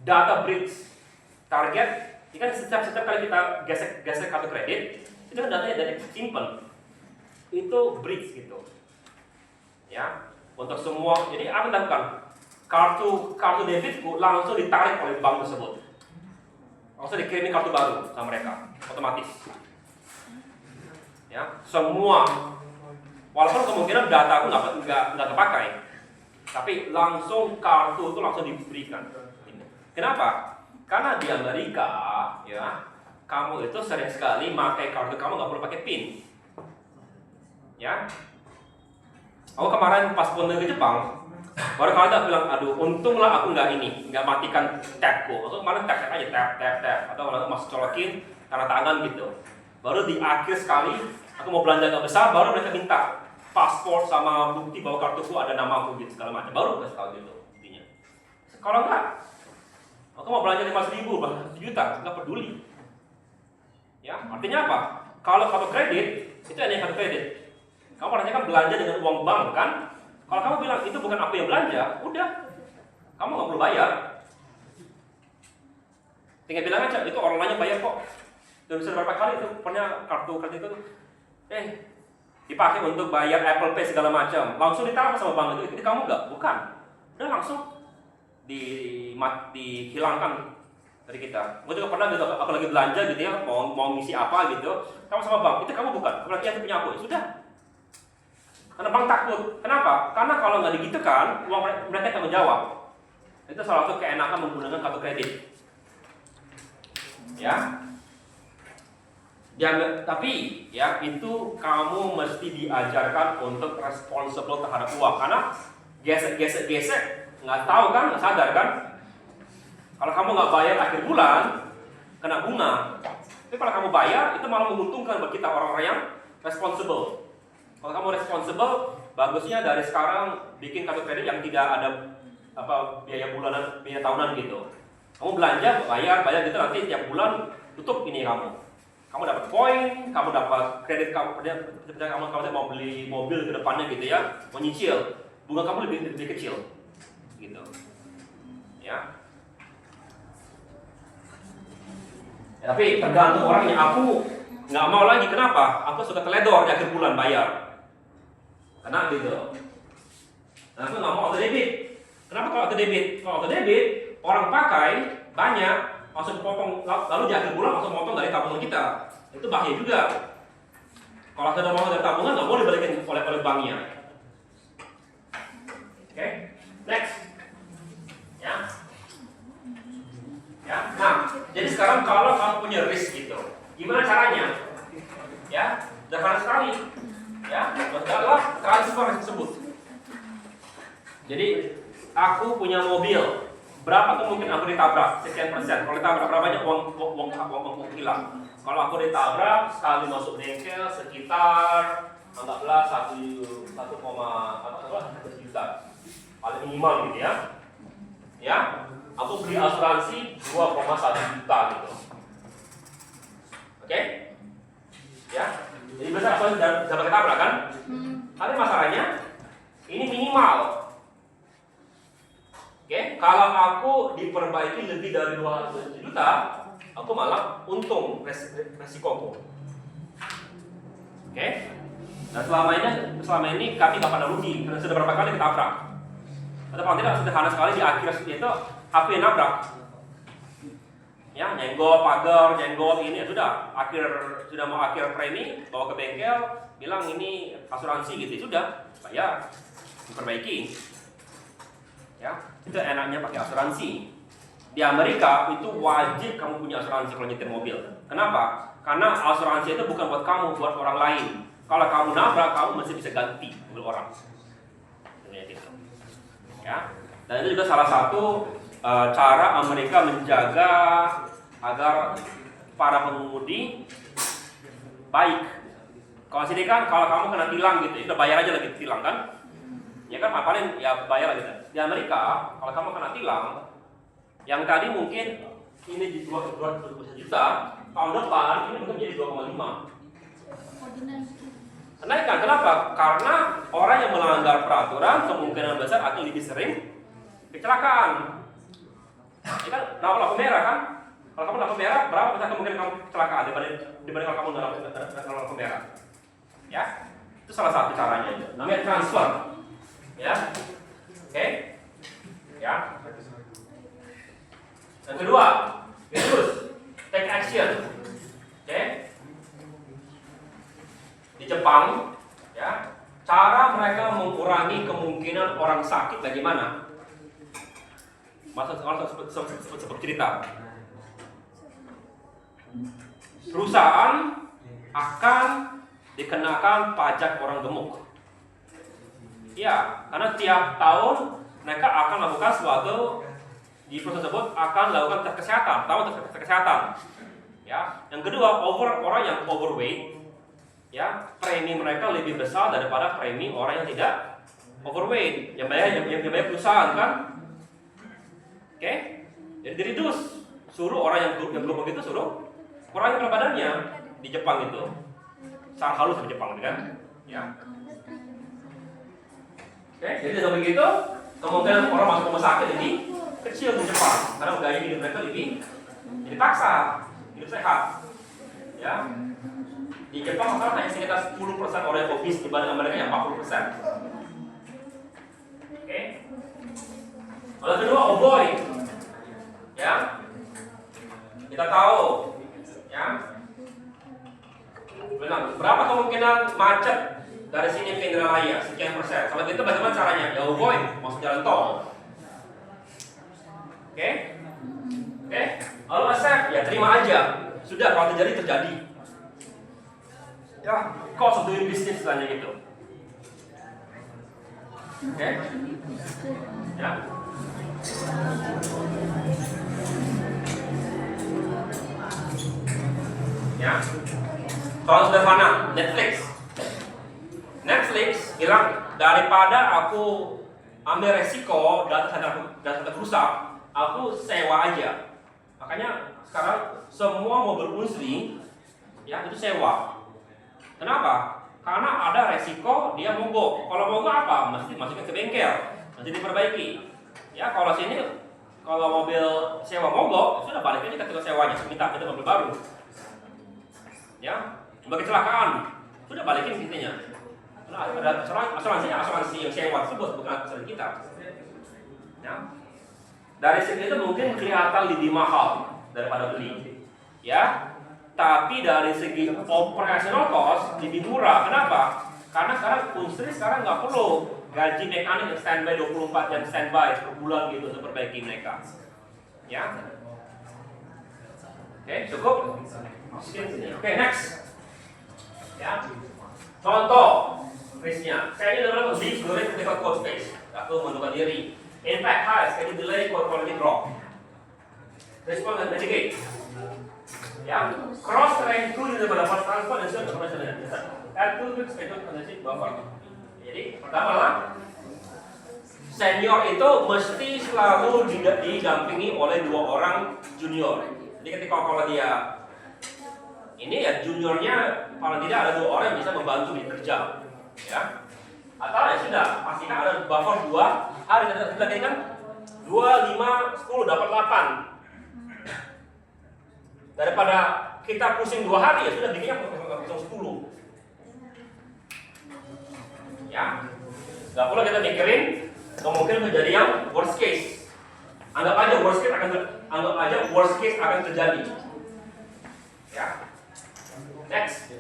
Data breach Target, ini kan setiap kali kita gesek kartu kredit, itu kan datanya dari simple. Itu breach gitu. Ya, untuk semua. Jadi apa yang dilakukan? Kartu debitku langsung ditarik oleh bank tersebut. Langsung dikirimin kartu baru sama mereka, otomatis. Ya, semua. Walaupun kemungkinan data aku nggak terpakai, tapi langsung kartu itu langsung diberikan. Kenapa? Karena di Amerika, ya, kamu itu sering sekali pakai kartu kamu nggak perlu pakai PIN. Ya, aku kemarin pas pulang ke Jepang, baru kali itu bilang, aduh, untunglah aku nggak matikan tabku. Aku kemarin tap aja, tap, atau kalau masuk colokin tanda tangan gitu. Baru di akhir sekali, aku mau belanja agak besar, baru mereka minta paspor sama bukti bahwa kartuku ada namaku gitu segala macam. Baru kasih tahu gitu intinya. Kalau enggak, aku mau belanja 5.000, bahkan 1 juta, nggak peduli. Ya, artinya apa? Kalau kartu kredit itu hanya kartu kredit. Kamu rasanya kan belanja dengan uang bank kan? Kalau kamu bilang itu bukan aku yang belanja, udah, kamu nggak perlu bayar. Tinggal bilang aja, itu orang lainnya bayar kok. Dan bisa berapa kali itu pernah kartu kredit itu, dipakai untuk bayar Apple Pay segala macam, langsung ditarik sama bank itu kamu nggak? Bukan, udah langsung dihilangkan dari kita. Gue juga pernah gitu, aku lagi belanja gitu ya, mau ngisi apa gitu, kamu sama bank, itu kamu bukan, berarti itu punya aku, ya sudah. Karena bank takut. Kenapa? Karena kalau nggak digitu kan, uang mereka tanggung jawab. Itu salah satu keenakan menggunakan kartu kredit. Ya. Tapi ya itu kamu mesti diajarkan untuk responsible terhadap uang, karena gesek nggak tahu kan, nggak sadar kan. Kalau kamu nggak bayar akhir bulan kena bunga. Tapi kalau kamu bayar itu malah menguntungkan bagi kita orang-orang yang responsible. Kalau kamu responsible, bagusnya dari sekarang bikin kartu kredit yang tidak ada biaya bulanan, biaya tahunan gitu. Kamu belanja, bayar gitu, nanti tiap bulan tutup ini kamu. Kamu dapat poin, kamu dapat kredit, kamu mau beli mobil ke depannya gitu ya, mau nyicil, bunga kamu lebih kecil, gitu, ya. Tapi tergantung orangnya. Aku nggak mau lagi, kenapa? Aku suka teledor di akhir bulan bayar, karena gitu. Nah, aku nggak mau auto debit. Kenapa kalau auto debit? Kalau auto debit orang pakai banyak, langsung potong, lalu di akhir bulan langsung potong dari tabungan kita. Itu bahaya juga. Kalau sudah mau dari tabungan nggak boleh dibalikin oleh banknya. Oke, next. Ya. Nah, jadi sekarang kalau kamu punya risk gitu, gimana caranya? Ya, sederhana sekali. Ya, adalah transfer tersebut. Jadi aku punya mobil, berapa tuh mungkin aku ditabrak? Sekian persen. Kalau ditabrak berapa banyak uang hilang? Kalau aku ditabrak sekali masuk bengkel sekitar anggaplah 1,1 juta, paling minimal gitu ya. Ya, aku beli asuransi 2,1 juta gitu. Oke? Ya, jadi besar asuransi dapat ditabrak kan? Tapi masalahnya ini minimal. Oke, kalau aku diperbaiki lebih dari 200 juta, aku malah untung resikoku. Oke? Dan selama ini kami nggak pernah rugi, karena sudah berapa kali ditabrak. Atau kalau tidak, sederhana sekali di akhir itu HP nabrak. Ya, nyenggol pagar, nyenggol ini ya sudah mau akhir premi, bawa ke bengkel, bilang ini asuransi gitu, sudah bayar, diperbaiki. Ya, itu enaknya pakai asuransi. Di Amerika itu wajib kamu punya asuransi kalau nyetir mobil. Kenapa? Karena asuransi itu bukan buat kamu, buat orang lain. Kalau kamu nabrak, kamu masih bisa ganti mobil orang. Gitu. Ya, dan itu juga salah satu cara Amerika menjaga agar para pengemudi baik. Kalau sini kan, kalau kamu kena tilang gitu, udah bayar aja lagi tilang kan? Ya kan, paling ya bayar lagi. Di Amerika, kalau kamu kena tilang, yang tadi mungkin ini di 2 juta, tahun depan ini mungkin jadi 2,5. Kenaikan, kenapa? Karena orang yang melanggar peraturan kemungkinan besar akan lebih sering kecelakaan. Ya kan, lampu merah kan? Kalau kamu lampu merah, berapa besar kemungkinan kamu kecelakaan dibanding kalau kamu nggak lampu merah? Ya, itu salah satu caranya itu. Namanya transfer. Ya, oke? Ya. Yang kedua, terus take action. Oke? Di Jepang, ya, cara mereka mengurangi kemungkinan orang sakit bagaimana? Masa seperti cerita. Perusahaan akan dikenakan pajak orang gemuk. Ya, karena tiap tahun mereka akan melakukan suatu di perusahaan tersebut akan melakukan tes kesehatan, tes kesehatan. Ya, yang kedua, orang yang overweight, ya, premi mereka lebih besar daripada premi orang yang tidak overweight. Yang bayar perusahaan kan? Oke? Jadi reduce, suruh orang yang gemuk itu suruh kurangin berat badannya di Jepang itu. Sangat halus di Jepang kan? Ya. Oke, jadi dengan begitu kemungkinan orang masuk rumah sakit ini kecil di Jepang karena gaya hidup mereka lebih dipaksa, hidup sehat. Ya, di Jepang masalah hanya sekitar 10% orang yang obes dibanding Amerika yang 40%. Oke. Lalu kedua, oboi. Ya, kita tahu, ya. Benar. Berapa kemungkinan macet dari sini ke Indralaya? Sekian persen. Kalau gitu bagaimana caranya? Ya oboi, masuk jalan tol. Oke? Oke? Lalu accept, ya terima aja. Sudah, kalau terjadi. Ya, cost of doing business istilahnya gitu. Oke? Ya. Ya. Contoh sederhana, Netflix bilang daripada aku ambil resiko data rusak, aku sewa aja. Makanya sekarang semua mobil unsri ya itu sewa. Kenapa? Karena ada resiko dia mogok. Kalau mogok apa? Mesti masukin ke bengkel, nanti diperbaiki. Ya kalau sini kalau mobil sewa mogok sudah balik aja ke sewanya, minta mobil baru. Ya, kecelakaan sudah balikin intinya. Nah, ada asuransi yang sewa tersebut bukan asuransi kita. Ya. Dari segi itu mungkin kelihatan lebih mahal daripada beli, ya. Tapi dari segi operational cost lebih murah. Kenapa? Karena sekarang unsri sekarang nggak perlu gaji mekanik yang standby 24 jam standby per bulan gitu untuk perbaiki mereka. Ya. Oke, cukup. Oke, next. Ya. Contoh risknya, can you develop leads during critical code phase? Aku mengundurkan diri. In fact, can you delay code quality drop? Respond and mitigate. Ya, cross train tool itu pada fast transfer dan search operation. Add tool to schedule kondisi buffer. Jadi pertama lah, senior itu mesti selalu didampingi oleh 2 orang junior. Jadi ketika kalau dia ini ya juniornya paling tidak ada 2 orang yang bisa membantu bekerja, ya. Atau ya sudah pastikan ada buffer 2 hari tadi kan 2, 5, 10 dapat 8. Daripada kita pusing 2 hari ya sudah bikinnya 10. Ya, nggak perlu kita mikirin kemungkinan kejadian worst case. Anggap aja worst case akan terjadi. Ya. Next.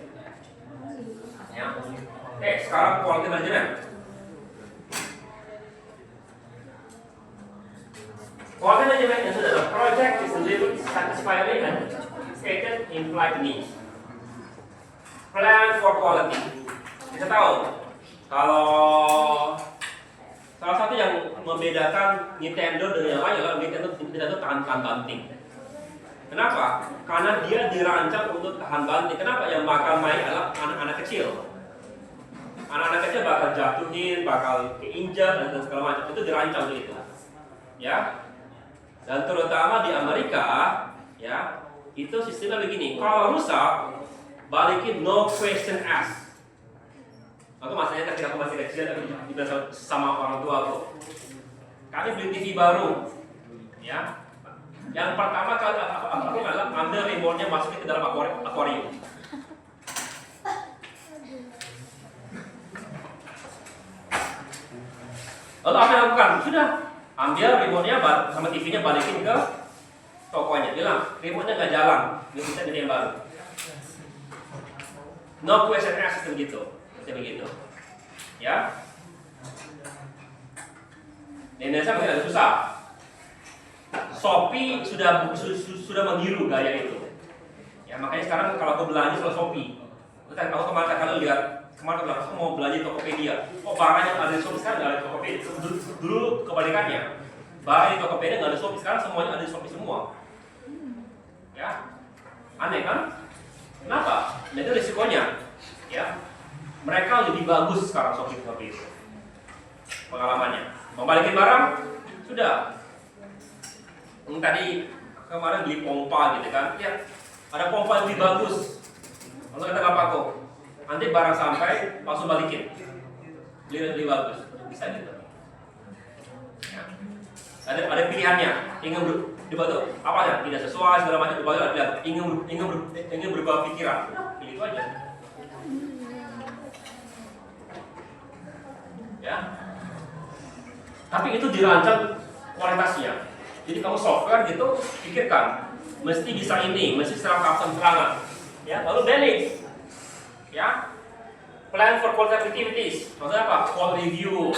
Ya. Oke, sekarang quality management. Quality management itu adalah project is delivered satisfactorily and stated in flight needs. Plan for quality. Kita tahu kalau salah satu yang membedakan Nintendo dengan yang lain adalah Nintendo tahan banting. Kenapa? Karena dia dirancang untuk tahan banting. Kenapa? Yang bakal main adalah anak-anak kecil. Anak-anak kecil bakal jatuhin, bakal keinjak dan segala macam. Itu dirancang untuk itu. Ya. Dan terutama di Amerika, ya, itu sistemnya begini. Kalau rusak, balikin no question asked. Aku masanya ketika aku masih kecil, aku dibilang sama orang tua aku. Kami beli TV baru, ya. Yang pertama kali aku adalah ambil remote-nya masukin ke dalam akuarium. Lalu apa yang lakukan? Sudah, ambil remote-nya sama TV-nya balikin ke tokonya. Bilang, remote-nya nggak jalan, bisa beli yang baru. No question asked begitu. Begitu, ya. Di Indonesia mungkin agak susah. Shopee sudah meniru gaya itu. Ya makanya sekarang kalau aku belanja soal Shopee, aku kemarin lihat aku mau belanja di Tokopedia. Oh barang yang ada di Shopee sekarang nggak ada di Tokopedia. Dulu kebalikannya, barang di Tokopedia nggak ada di Shopee, sekarang semuanya ada di Shopee semua. Ya, aneh kan? Kenapa? Nah, itu risikonya. Ya. Mereka lebih bagus sekarang Shopee itu pengalamannya. Membalikin barang sudah. Tadi kemarin beli pompa gitu kan, ya ada pompa yang lebih bagus. Lalu kata bapakku, nanti barang sampai langsung balikin, lebih bagus, bisa gitu. Ya. Ada pilihannya, ingin dibantu apa ya? Tidak sesuai segala macam dibantu, ingin berubah pikiran, pilih itu aja. Ya. Tapi itu dirancang kualitasnya. Jadi kamu software gitu pikirkan, mesti bisa ini, mesti secara kapsan-serangan. Ya, lalu manage. Ya. Plan for quality activities. Maksudnya apa? Quality review.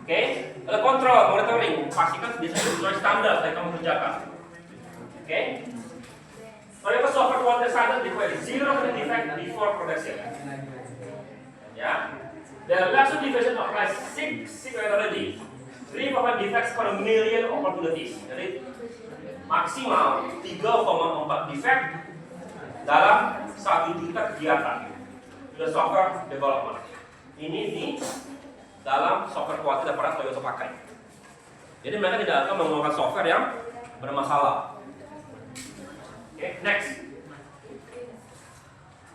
Oke? Lalu control, monitoring, pastikan bisa sesuai standar yang kamu kerjakan. Oke? Whatever software quality standard requires zero defect before production. The Lasso division applies six methodology. 3,5 defects per million opportunities. Jadi maksimal 3,4 defect dalam 1 juta kegiatan. Sudah software development. Ini di dalam software kualitas yang pernah Toyota pakai. Jadi mereka tidak akan menggunakan software yang bermasalah. Oke, next.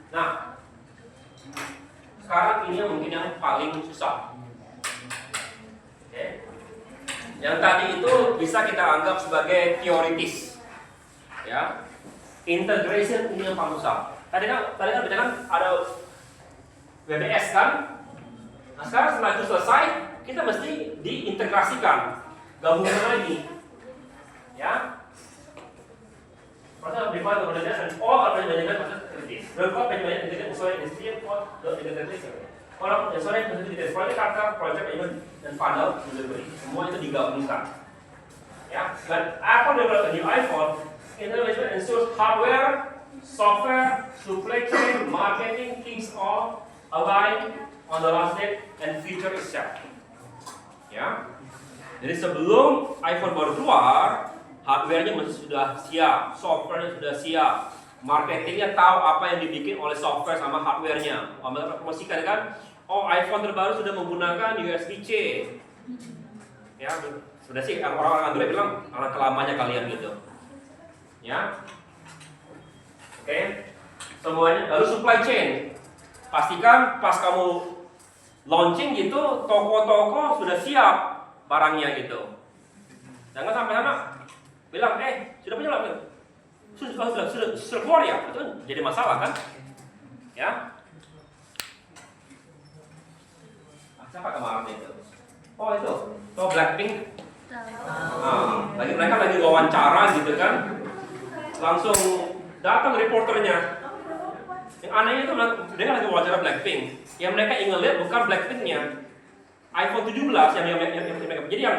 Nah, sekarang ini yang mungkin yang paling susah. Oke. Yang tadi itu bisa kita anggap sebagai teoritis. Ya. Integration ini yang paling susah. Tadi kan bicara ada WBS kan? Nah, sekarang setelah itu selesai, kita mesti diintegrasikan, gabungkan lagi. Ya. Proses define organization and all organization proses kritis. Berapa banyak integrasi usaha industri atau integrasi? Kalau usaha industri project charter, project event dan final delivery, semua itu digabungkan. Ya, dan Apple develop a new iPhone, innovation ensures hardware, software, supply chain, marketing, things all align on the last date and feature itself. Ya, jadi sebelum iPhone baru keluar, hardware-nya masih sudah siap, software-nya sudah siap, marketingnya tahu apa yang dibikin oleh software sama hardware-nya. Mereka promosikan kan, oh iPhone terbaru sudah menggunakan USB-C. Ya, sudah sih orang-orang Android bilang anak kelamanya kalian gitu. Ya, oke, semuanya. Lalu supply chain, pastikan pas kamu launching gitu, toko-toko sudah siap barangnya gitu. Jangan sampai sana bilang, sudah punya lah, sudah keluar ya, itu jadi masalah kan? Ya. Siapa kemarin itu? Oh itu, Blackpink. Lagi mereka lagi wawancara gitu kan, langsung datang reporternya. Yang anehnya itu dia lagi wawancara Blackpink. Yang mereka ingin lihat bukan Blackpinknya, iPhone 17 yang mereka. Jadi yang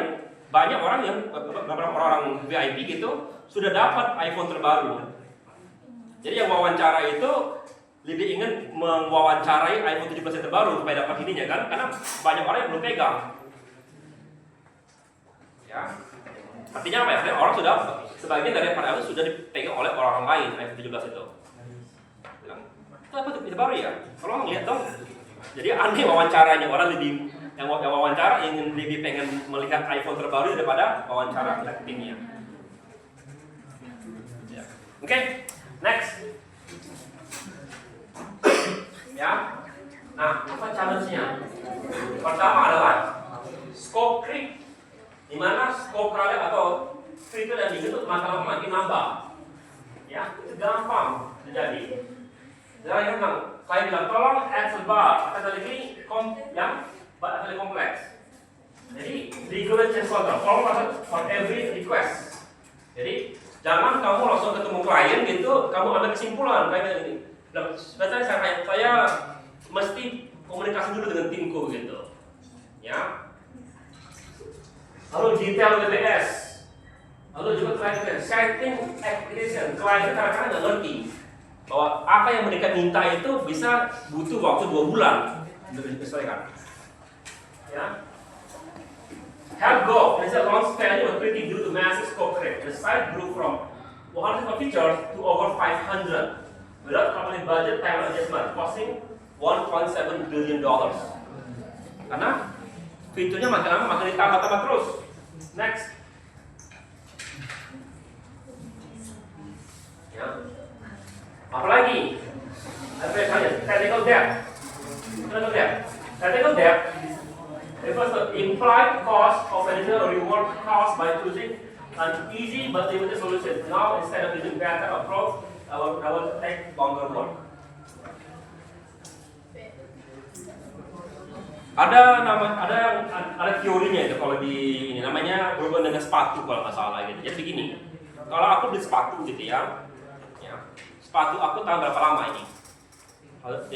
banyak orang yang beberapa orang VIP gitu sudah dapat iPhone terbaru. Jadi yang wawancara itu lebih ingin mewawancarai iPhone 17 yang terbaru supaya dapat ininya kan, karena banyak orang yang belum pegang. Ya, artinya apa ya? Artinya orang sudah sebagian dari iPhone itu sudah dipegang oleh orang lain iPhone 17 itu. Bilang, itu apa itu baru ya? Kalau lihat dong. Jadi aneh wawancaranya, orang lebih yang wawancara ingin lebih pengen melihat iPhone terbaru daripada wawancara Blackpink-nya. Ya. Oke, next. Ya. Nah, apa challenge-nya? Pertama adalah scope creep, di mana scope kalian atau fitur yang dibentuk makin nambah. Ya, itu gampang terjadi. Jangan bilang, saya bilang tolong add bar, kata lagi yang lebih kompleks. Jadi regular change control, tolong for every request. Jadi jangan kamu langsung ketemu klien gitu, kamu ambil kesimpulan kayak ini. Sebenarnya saya mesti komunikasi dulu dengan timku gitu. Ya. Lalu detail WBS. Lalu juga klien setting expectation. Klien kadang-kadang nggak ngerti bahwa apa yang mereka minta itu bisa butuh waktu 2 bulan untuk diselesaikan. Ya. Help Go is a launch failure was pretty due to massive scope creep. The site grew from 100 features to over 500 without company budget time adjustment, costing $1.7 billion. Karena fiturnya makin lama makin ditambah-tambah terus. Next. Ya. Apalagi? Technical debt. Technical debt refers to implied cost of additional reward caused by choosing an easy but limited solution. Now instead of using better approach, I will take longer work. Ada teorinya itu kalau di ini namanya berhubungan dengan sepatu kalau nggak salah gitu. Jadi begini, kalau aku beli sepatu gitu ya, sepatu aku tahu berapa lama ini.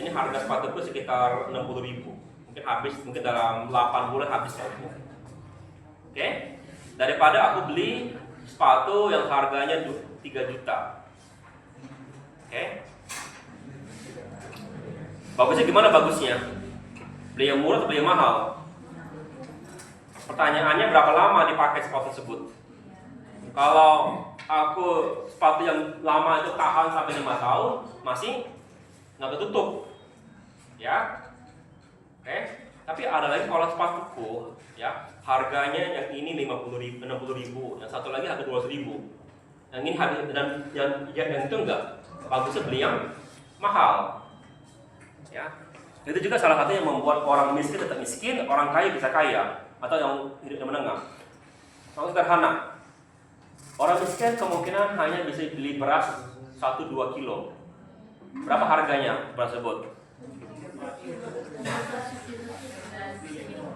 Ini harga sepatuku sekitar 60.000. Mungkin dalam 8 bulan habis semua. Oke? Daripada aku beli sepatu yang harganya 3 juta. Oke? Bagusnya gimana bagusnya? Beli yang murah atau beli yang mahal? Pertanyaannya berapa lama dipakai sepatu tersebut? Kalau aku sepatu yang lama itu tahan sampai 5 tahun, masih nggak ketutup, ya. Oke. Tapi ada lagi kalau sepatuku, ya, harganya yang ini 50.000, 60.000, yang satu lagi harga 200.000. Yang ini harga dan yang itu enggak. Bagusnya beli yang mahal, ya. Itu juga salah satu yang membuat orang miskin tetap miskin, orang kaya bisa kaya, atau yang hidupnya menengah. Contoh sederhana, orang miskin kemungkinan hanya bisa beli beras 1-2 kilo. Berapa harganya beras tersebut?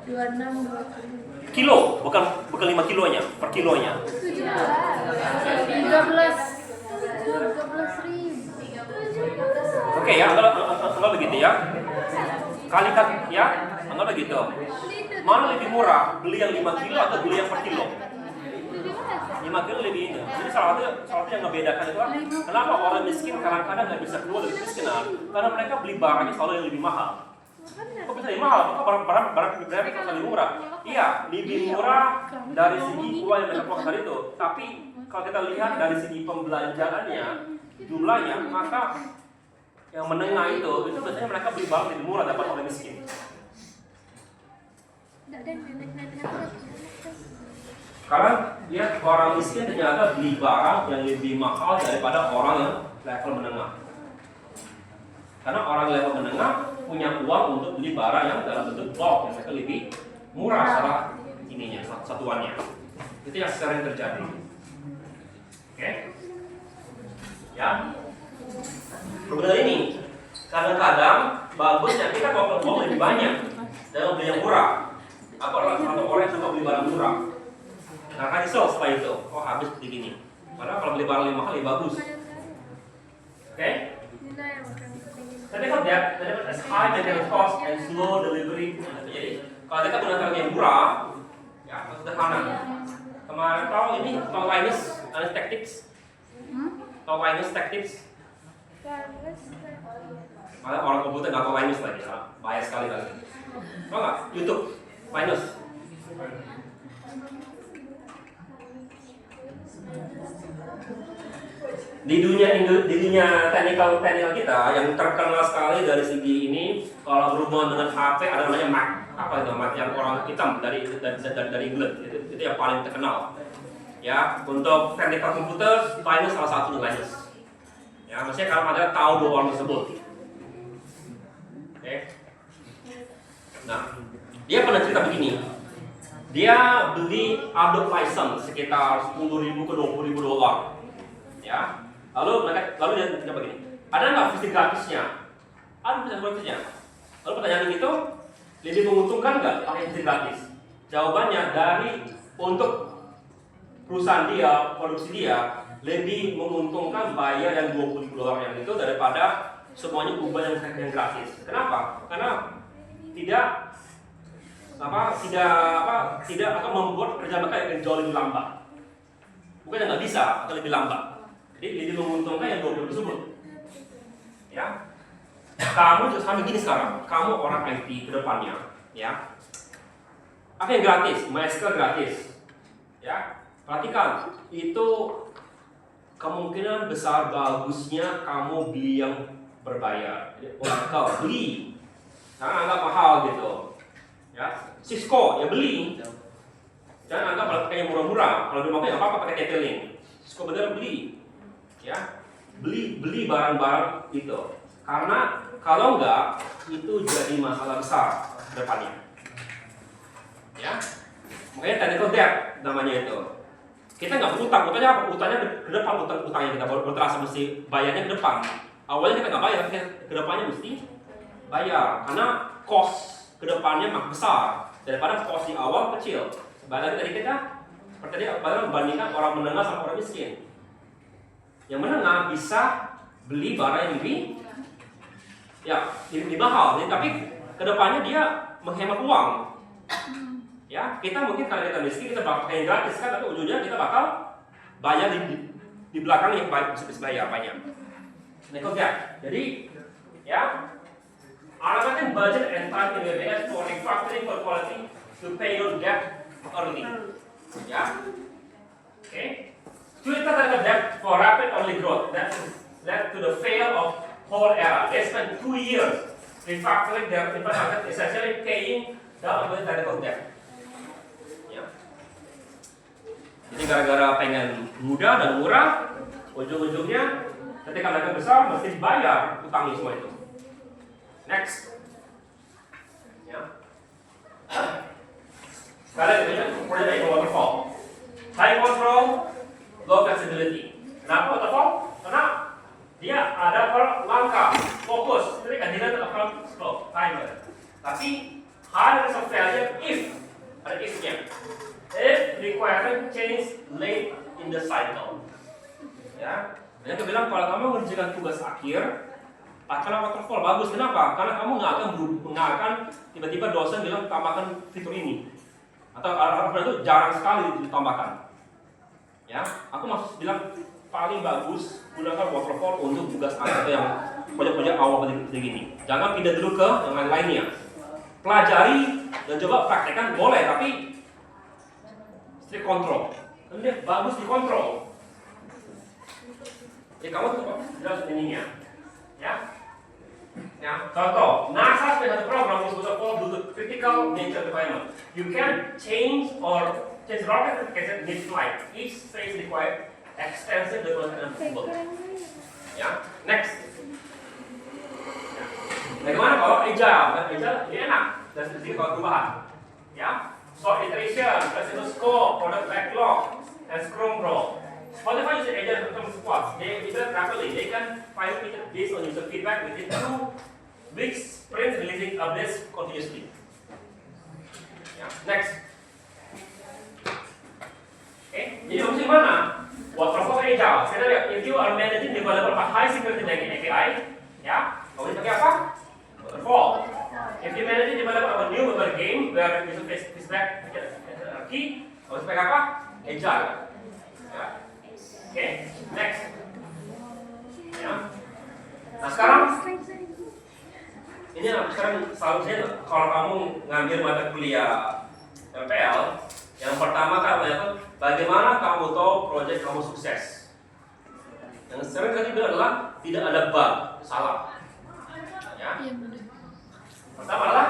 26 Kilo, bukan 5 kilonya, per kilonya. 13.000. Oke ya, anggap begitu ya. Kalikan ya, anggap begitu. Mana lebih murah, beli yang 5 kilo atau beli yang per kilo? 5 kilo lebih ini. Jadi salah satu yang membedakan itu kenapa orang miskin kadang-kadang nggak bisa keluar dari kemiskinan, karena mereka beli barangnya selalu yang lebih mahal. Kok bisa lebih mahal? Kok barang bisa lebih murah? Iya, lebih murah dari segi uang yang mereka keluarkan itu. Tapi kalau kita lihat dari segi pembelanjaannya, jumlahnya, maka yang menengah itu biasanya mereka beli barang lebih murah dapat orang miskin. Karena dia orang miskin ternyata beli barang yang lebih mahal daripada orang yang level menengah. Karena orang level menengah punya uang untuk beli barang yang dalam bentuk bulk yang mereka lebih murah secara ininya, satuannya. Itu yang sering terjadi. Oke? Ya. Kemudian ini kadang-kadang bagusnya kita mau lebih banyak dan beli yang murah. Apa orang yang suka beli barang murah? Nah, kan nyesel setelah itu, oh habis begini. Padahal kalau beli barang yang mahal lebih bagus. Oke? Tapi kan dia ada high maintenance cost and slow delivery. Jadi kalau kita gunakan yang murah, ya sederhana. Kemarin tahu ini tahu Linus Tactics? Tahu Linus Tactics? Malah orang komputer nggak tahu Linus lagi, bahaya sekali lagi. Tahu nggak? YouTube Linus. Di dunia teknikal kita yang terkenal sekali dari segi ini kalau berhubungan dengan HP ada namanya Mac, apa itu Mac yang orang hitam dari England itu yang paling terkenal. Ya, untuk teknikal komputer Linus salah satunya Linus. Ya, maksudnya kalau ada tahu dua orang tersebut. Oke. Nah, dia pernah cerita begini. Dia beli Adobe license sekitar 10.000 ke 20.000 dolar. Ya. Lalu dia begini. Ada nggak versi gratisnya? Ada versi gratisnya. Lalu pertanyaan itu lebih menguntungkan nggak pakai versi gratis? Jawabannya untuk perusahaan dia, produksi dia lebih menguntungkan bayar yang 20.000 dolar yang itu daripada semuanya ubah yang gratis. Kenapa? Karena tidak akan membuat kerja mereka yang jauh lebih lambat. Bukan yang nggak bisa atau lebih lambat. Jadi lebih menguntungkan yang 20 tersebut. Ya, kamu juga sama begini sekarang. Kamu orang IT ke depannya, ya. Apa yang gratis? MySQL gratis. Ya, perhatikan itu kemungkinan besar bagusnya kamu beli yang berbayar. Oracle beli, jangan anggap mahal gitu. Ya, Cisco ya beli. Jangan anggap pakai yang murah-murah. Kalau di nggak apa-apa pakai TP-Link. Cisco bener beli. Ya, beli barang-barang itu. Karena kalau enggak itu jadi masalah besar ke depannya. Ya, makanya technical debt namanya itu. Kita nggak berutang, utangnya ke depan, utangnya kita berterasa mesti bayarnya ke depan. Awalnya kita nggak bayar, tapi ke depannya mesti bayar. Karena cost ke depannya makin besar daripada cost di awal kecil. Sebaliknya tadi kita bandingkan orang menengah sama orang miskin. Yang menengah bisa beli barang yang lebih mahal, tapi kedepannya dia menghemat uang. Ya, kita mungkin kalau kita miskin kita bakal pakai gratis kan, tapi ujungnya kita bakal bayar di belakang yang bisa bayar banyak. Jadi ya allocating budget and time in WBS for refactoring for quality to pay your debt early. Ya, oke. Twitter had a debt for rapid early growth that led to the fail of whole era. They spent 2 years refactoring their infrastructure, essentially paying down with technical debt. Ya. Jadi gara-gara pengen mudah dan murah, ujung-ujungnya ketika mereka besar mesti dibayar utangnya semua itu. Next. Ya. Sekarang ini project waterfall. High control, low flexibility. Kenapa waterfall? Karena dia ada per langkah, fokus, jadi kandidat account slope, timer. Tapi high risk of failure if ada if-nya. If requirement change late in the cycle. Ya. Dan aku bilang kalau kamu mengerjakan tugas akhir, pakai waterfall bagus. Kenapa? Karena kamu nggak akan tiba-tiba dosen bilang tambahkan fitur ini. Atau hal-hal itu jarang sekali ditambahkan. Ya, aku maksud bilang paling bagus gunakan waterfall untuk tugas akhir yang proyek-proyek awal begini. Jangan pindah dulu ke yang lain-lainnya. Pelajari dan coba praktekkan boleh, tapi strict control. Karena dia bagus dikontrol. Ya kamu tuh jelas ininya. Ya. Ya, contoh, NASA has a program which was called the critical nature requirement. You can change rocket application mid-flight. Each phase requires extensive development approval. Ya, next. Ya. Bagaimana kalau agile? Agile ini enak dan sedikit kalau perubahan. Ya, short iteration, flexible scope, product backlog, and scrum roll. Spotify uses agile system squads. They iterate rapidly. They can find features based on user feedback within 2 weeks, sprint releasing updates continuously. Ya, next. Jadi maksudnya mana? Waterfall agile. Kita lihat, if you are managing developer for high security banking API, ya, kamu pakai apa? Waterfall. If you managing developer of a new mobile game where user feedback key, kamu pakai apa? Agile. Ya. Oke, next. Ya. Nah sekarang ini sekarang seharusnya kalau kamu ngambil mata kuliah MPL, yang pertama kan bagaimana kamu tahu proyek kamu sukses. Yang sering kali bilang adalah tidak ada bug, salah. Ya. Pertama adalah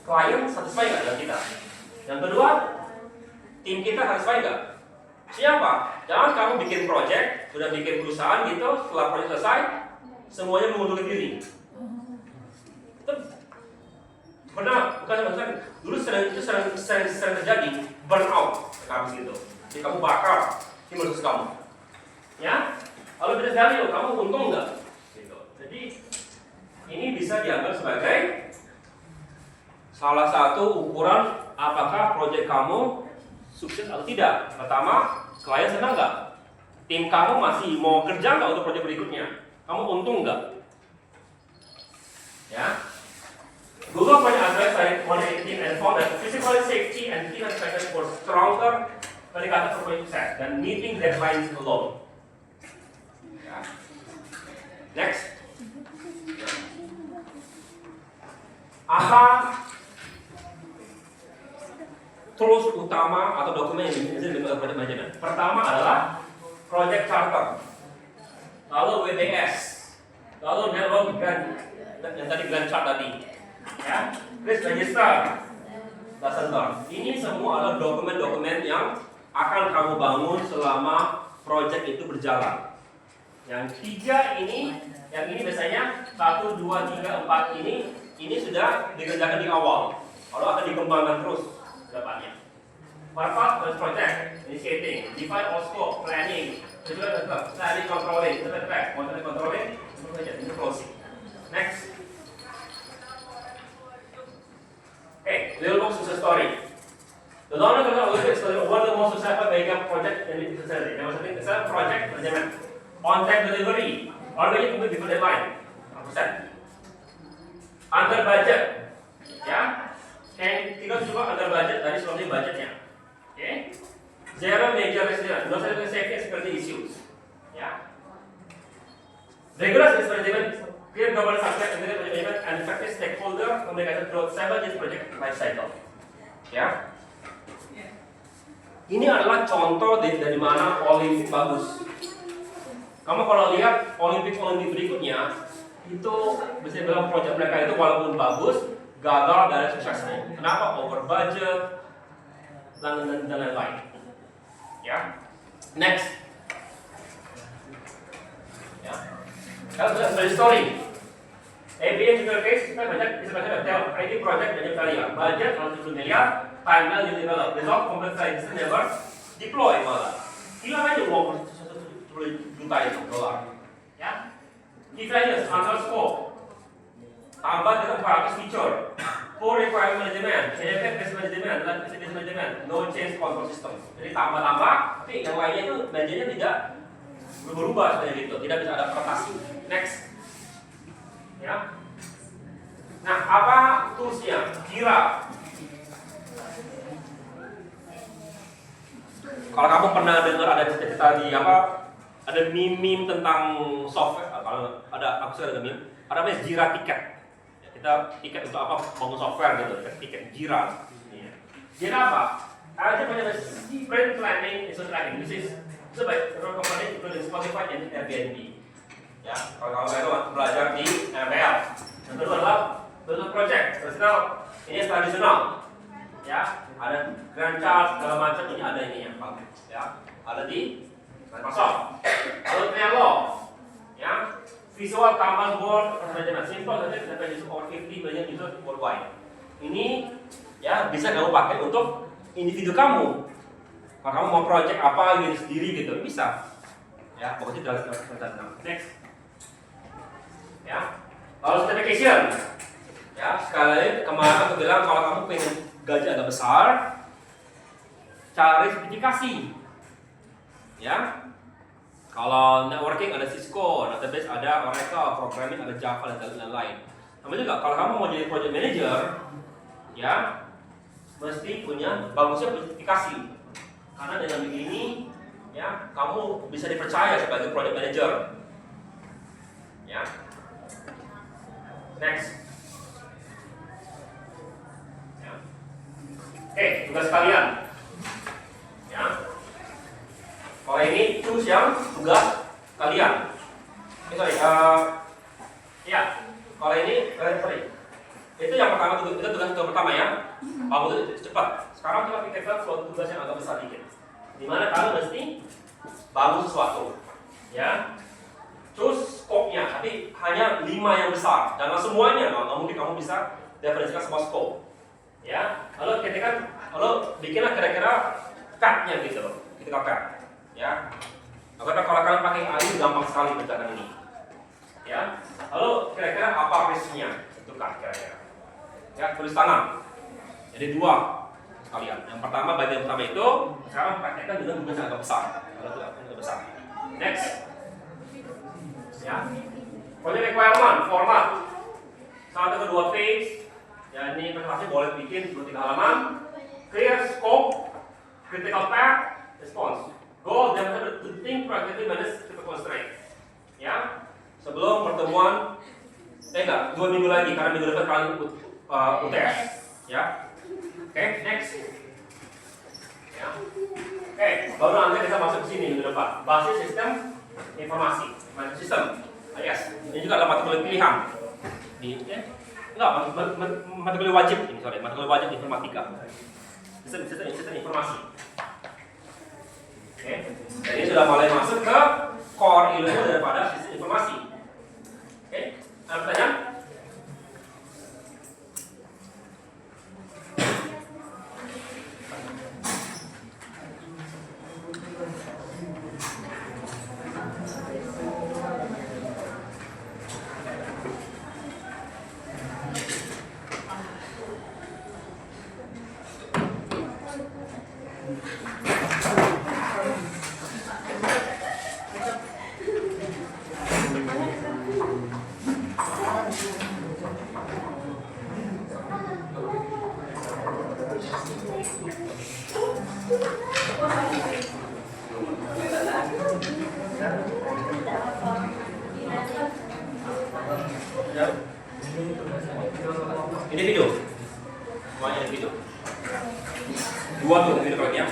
klien satisfied nggak dengan kita. Yang kedua, tim kita satisfied nggak? Siapa? Jangan kamu bikin proyek, sudah bikin perusahaan gitu, setelah proyek selesai, semuanya mengundurkan diri. Pernah, bukan dulu sering terjadi burnout kamu gitu. Jadi kamu bakar tim khusus kamu. Ya, kalau bisa value, kamu untung nggak? Gitu. Jadi ini bisa dianggap sebagai salah satu ukuran apakah proyek kamu sukses atau tidak. Pertama, klien senang nggak? Tim kamu masih mau kerja nggak untuk proyek berikutnya? Kamu untung nggak? Ya. Google punya address dari 118 and found that physical safety and team satisfaction were stronger predictor for project success than meeting deadlines alone. Ya. Next. Apa tools utama atau dokumen yang dibutuhkan untuk project management? Pertama adalah project charter, lalu WBS, lalu network grant yang tadi grant chart tadi. Ya, risk register, lesson learned. Ini semua adalah dokumen-dokumen yang akan kamu bangun selama proyek itu berjalan. Yang tiga ini, yang ini biasanya 1, 2, 3, 4 ini sudah dikerjakan di awal. Lalu akan dikembangkan terus ke depannya. Purpose of project, initiating, define all scope, planning, planning, controlling, controlling, ini closing. Next. Okay, we will go success story. The long-term story of one of the most successful mega project in the facility. There was a project management, on-time delivery, already to before deadline, 100%. Under budget, ya. And kita juga under budget dari sebelumnya budgetnya. Okay. Zero major accident, no safety and security issues. Ya. Rigorous experiment Clear governance aspect, integrated project management, and effective stakeholder communication throughout 7 years project life cycle. Ya. Ini adalah contoh dari mana Olimpik bagus. Kamu kalau lihat Olimpik berikutnya, itu bisa bilang proyek mereka itu walaupun bagus, gagal dari suksesnya. Kenapa? Over budget dan lain-lain. Ya. Next. Ya. Kalau sudah story. ABN juga case kita banyak tel IT project banyak kali ya. Budget 100 miliar, timeline you develop, result complex science never deploy malah. Hilang aja uang 10 juta itu dolar. Ya. Key values, answer scope. Tambah dengan 400 feature. Core requirement management, CFF base management, dan base management, no change control system. Jadi tambah-tambah, tapi yang lainnya itu manajernya tidak berubah seperti itu, tidak bisa adaptasi. Next. Ya. Nah, apa toolsnya? Jira. Kalau kamu pernah dengar ada cerita di apa? Ada meme tentang software. Kalau ada, aku suka dengan meme. Ada namanya Jira tiket. Ya, kita tiket untuk apa? Bangun software gitu. Tiket Jira. Ya. Jira apa? Ada banyak sprint planning, resource planning. This is sebaik company including Spotify and Airbnb. Ya, kalau kamu belajar di MPL. Yang kedua adalah business project, personal, ini tradisional. Ya, ada Grand chart segala macam ini ada ini yang pakai. Ya, ada di Microsoft. Lalu Trello, ya, visual Kanban board, management simple saja dapat use over 50 million users worldwide. Ini ya bisa kamu pakai untuk individu kamu. Kalau kamu mau project apa gitu sendiri gitu bisa. Ya, pokoknya jelas. Next. Ya, lalu certification. Ya, sekali lagi kemarin aku bilang kalau kamu pengen gaji agak besar, cari sertifikasi. Ya, kalau networking ada Cisco, database ada Oracle, programming ada Java dan lain-lain. Sama juga kalau kamu mau jadi project manager, ya mesti punya bagusnya sertifikasi. Karena dengan begini, ya kamu bisa dipercaya sebagai project manager. Ya. Next. Ya. Oke, tugas kalian. Ya. Kalau ini choose yang tugas kalian. Ya. Kalau ini, sorry. Itu yang pertama, itu tugas pertama ya. Kamu itu cepat. Sekarang kita pikirkan suatu tugas yang agak besar dikit. Dimana kalian mesti bangun sesuatu. Ya. Choose scope-nya, tapi hanya 5 yang besar. Jangan semuanya, nggak mungkin kamu bisa definisikan semua scope. Ya, lalu bikinlah kira-kira cut-nya gitu, ketika cut. Ya, karena kalau kalian pakai AI gampang sekali kerjakan ini. Ya, lalu kira-kira apa risk-nya itu cut kira-kira. Ya, tulis tangan. Jadi 2 sekalian. Yang pertama bagian pertama itu sekarang praktekkan dengan tugas yang agak besar. Kalau itu agak besar. Next. Ya, project requirement, format 1 ke 2 page. Ya, ini presentasi boleh bikin 2-3 halaman. Clear scope, critical path, response. Goal demonstrate to think practically manage critical constraint. Ya, sebelum pertemuan 2 minggu lagi karena minggu depan kalian UTS. Ya, oke, next. Ya, oke, baru nanti kita masuk ke sini minggu depan. Basis sistem informasi, management system. Yes, ini juga ada mata kuliah pilihan. Mata kuliah wajib ini, mata kuliah wajib informatika. Sistem informasi. Oke, jadi sudah mulai masuk ke core ilmu daripada sistem informasi. Oke, ada pertanyaan? Semuanya di video. Dua tuh video lagi ya.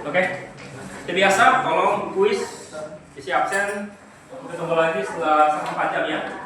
Oke, seperti biasa, tolong kuis isi absen. Kita tunggu lagi setelah 1 jam ya.